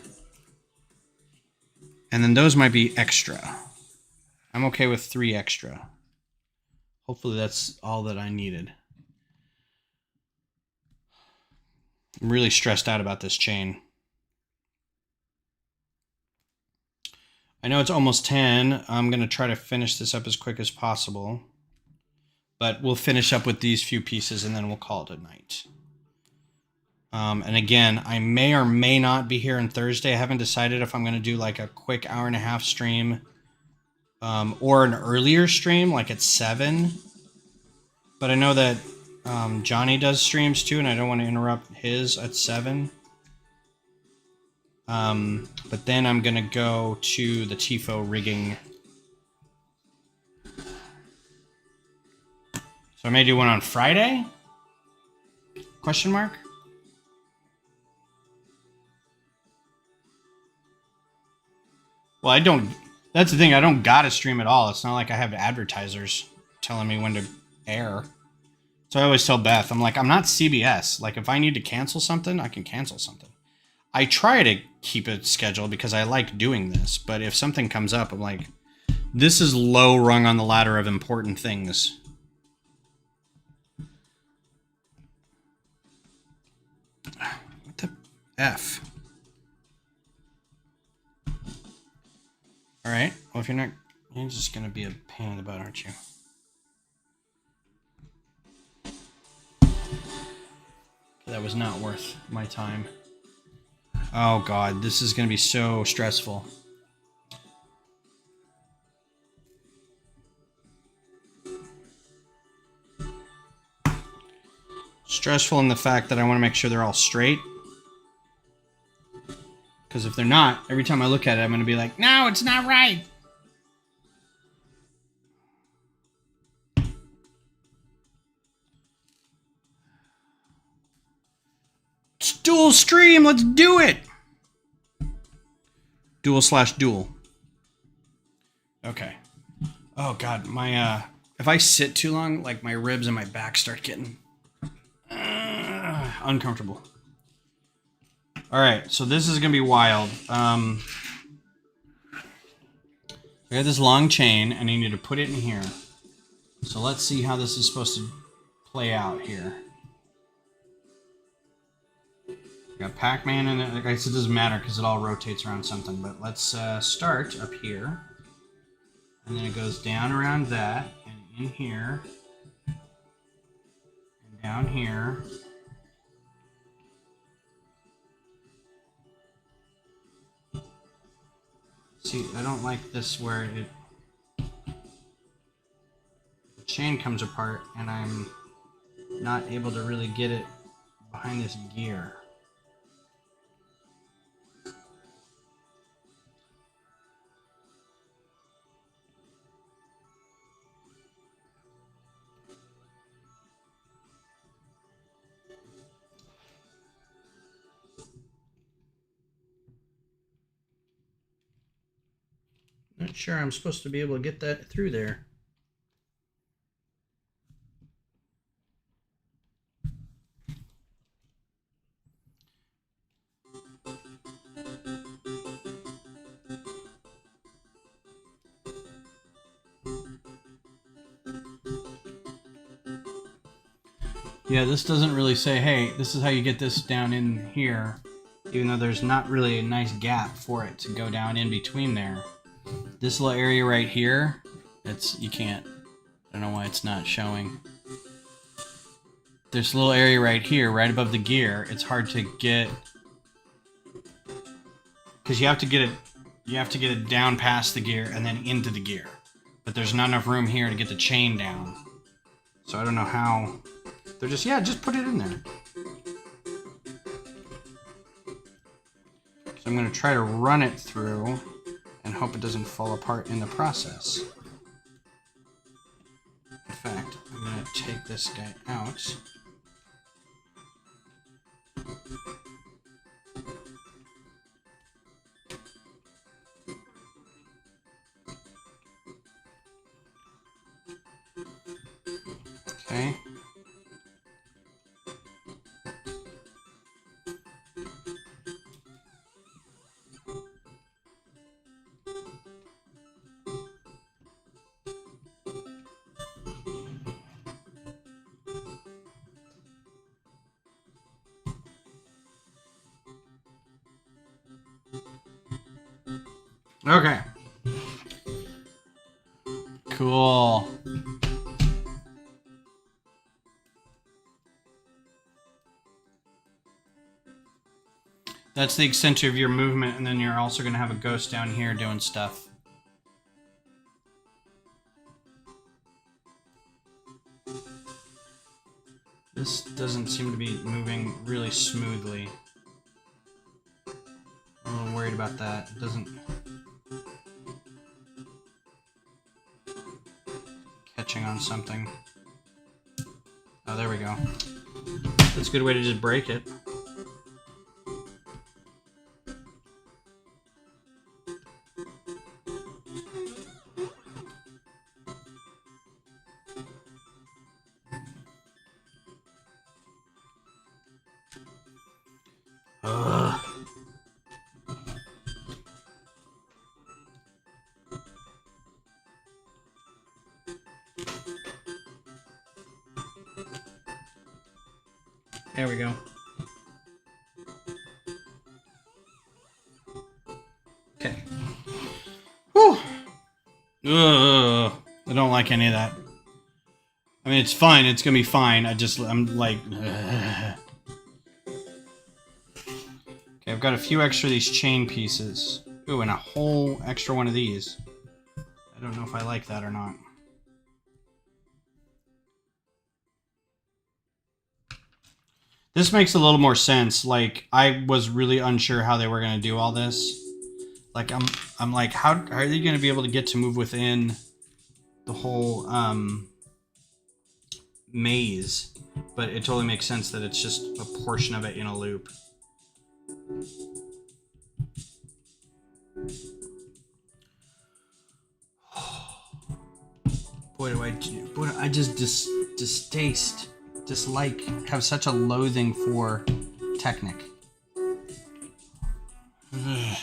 And then those might be extra. I'm okay with 3 extra. Hopefully that's all that I needed. I'm really stressed out about this chain. I know it's almost 10. I'm going to try to finish this up as quick as possible. But we'll finish up with these few pieces and then we'll call it a night. And again, I may or may not be here on Thursday. I haven't decided if I'm going to do like a quick hour-and-a-half stream or an earlier stream, like at 7. But I know that Johnny does streams too, and I don't want to interrupt his at 7. But then I'm going to go to the TIFO rigging. So I may do one on Friday? Question mark? Well, I don't... That's the thing. I don't got to stream at all. It's not like I have advertisers telling me when to air. So I always tell Beth, I'm like, I'm not CBS. Like, if I need to cancel something, I can cancel something. I try to keep it scheduled because I like doing this. But if something comes up, I'm like, this is low rung on the ladder of important things. What the F? All right. Well, if you're not, you're just going to be a pain in the butt, aren't you? That was not worth my time. Oh, God. This is going to be so stressful. Stressful in the fact that I want to make sure they're all straight. Because if they're not, every time I look at it, I'm going to be like, no, it's not right. It's dual stream. Let's do it. Dual/dual. Okay. Oh, God. My, if I sit too long, like my ribs and my back start getting uncomfortable. All right, so this is gonna be wild. I got this long chain, and I need to put it in here. So let's see how this is supposed to play out here. Got Pac-Man in it. I guess it doesn't matter because it all rotates around something. But let's start up here, and then it goes down around that, and in here, and down here. See, I don't like this where the chain comes apart and I'm not able to really get it behind this gear. Not sure I'm supposed to be able to get that through there. Yeah, this doesn't really say, hey, this is how you get this down in here, even though there's not really a nice gap for it to go down in between there. This little area right here, you can't, I don't know why it's not showing. This little area right here, right above the gear, it's hard to get, because you have to get it down past the gear and then into the gear. But there's not enough room here to get the chain down. So I don't know how. They're just, yeah, just put it in there. So I'm going to try to run it through and hope it doesn't fall apart in the process. In fact, I'm going to take this guy out. Okay. Okay. Cool. That's the extent of your movement, and then you're also going to have a ghost down here doing stuff. This doesn't seem to be moving really smoothly. I'm a little worried about that. It doesn't... Catching on something. Oh, there we go. That's a good way to just break it. Ugh. There we go. Okay. Whew. Ugh. I don't like any of that. I mean, it's fine. It's gonna be fine. I'm like... Ugh. Okay, I've got a few extra of these chain pieces. Ooh, and a whole extra one of these. I don't know if I like that or not. This makes a little more sense. Like, I was really unsure how they were going to do all this. Like, I'm like, how are they going to be able to get to move within the whole maze? But it totally makes sense that it's just a portion of it in a loop. Boy, I just dislike, have such a loathing for Technic. Ugh.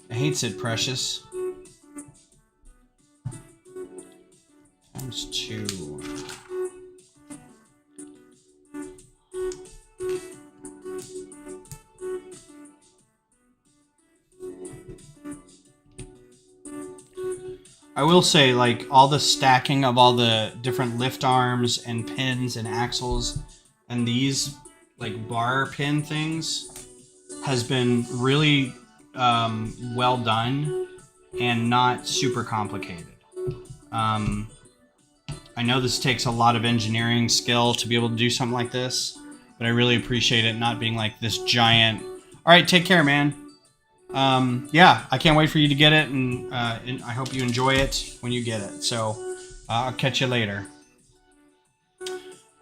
I hate it, Precious. Times 2. I will say, like, all the stacking of all the different lift arms and pins and axles and these, like, bar pin things has been really well done and not super complicated. I know this takes a lot of engineering skill to be able to do something like this, but I really appreciate it not being like this giant... All right, take care, man. Yeah, I can't wait for you to get it, and I hope you enjoy it when you get it. So I'll catch you later.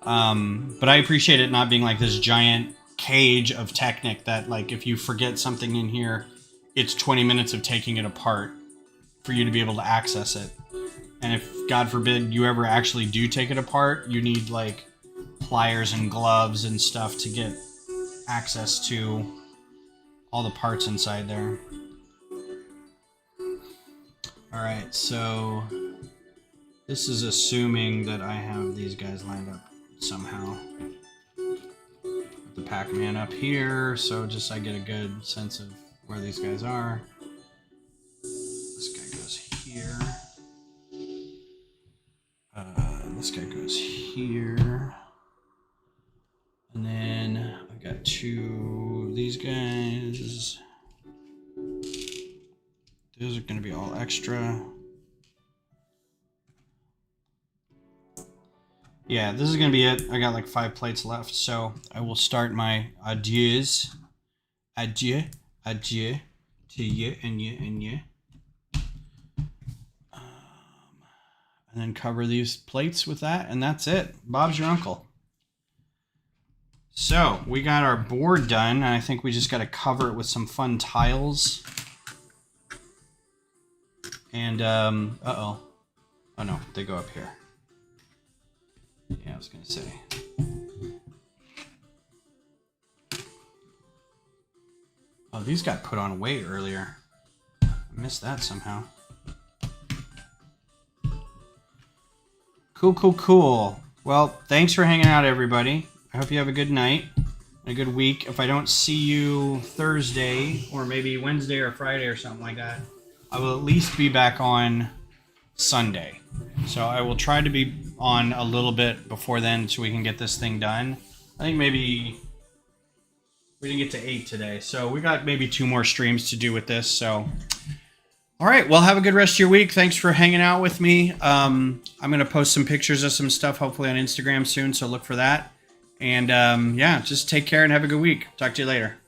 But I appreciate it not being like this giant cage of Technic that, like, if you forget something in here, it's 20 minutes of taking it apart for you to be able to access it. And if, God forbid, you ever actually do take it apart, you need, like, pliers and gloves and stuff to get access to all the parts inside there. All right, so this is assuming that I have these guys lined up somehow. Put the Pac-Man up here, so just I get a good sense of where these guys are. This guy goes here. This guy goes here. And then I got two, these guys. Those are going to be all extra. Yeah, this is going to be it. I got like 5 plates left, so I will start my adieus. Adieu, adieu to you and you and you. And then cover these plates with that, and that's it. Bob's your uncle. So we got our board done, and I think we just got to cover it with some fun tiles. And oh no, they go up here. Yeah, I was gonna say. Oh, these got put on way earlier. I missed that somehow. Cool. Well, thanks for hanging out, everybody. I hope you have a good night and a good week. If I don't see you Thursday or maybe Wednesday or Friday or something like that, I will at least be back on Sunday. So I will try to be on a little bit before then so we can get this thing done. I think maybe we didn't get to 8 today, so we got maybe 2 more streams to do with this. So all right, well, have a good rest of your week. Thanks for hanging out with me. I'm going to post some pictures of some stuff, hopefully on Instagram soon, so look for that. And yeah, just take care and have a good week. Talk to you later.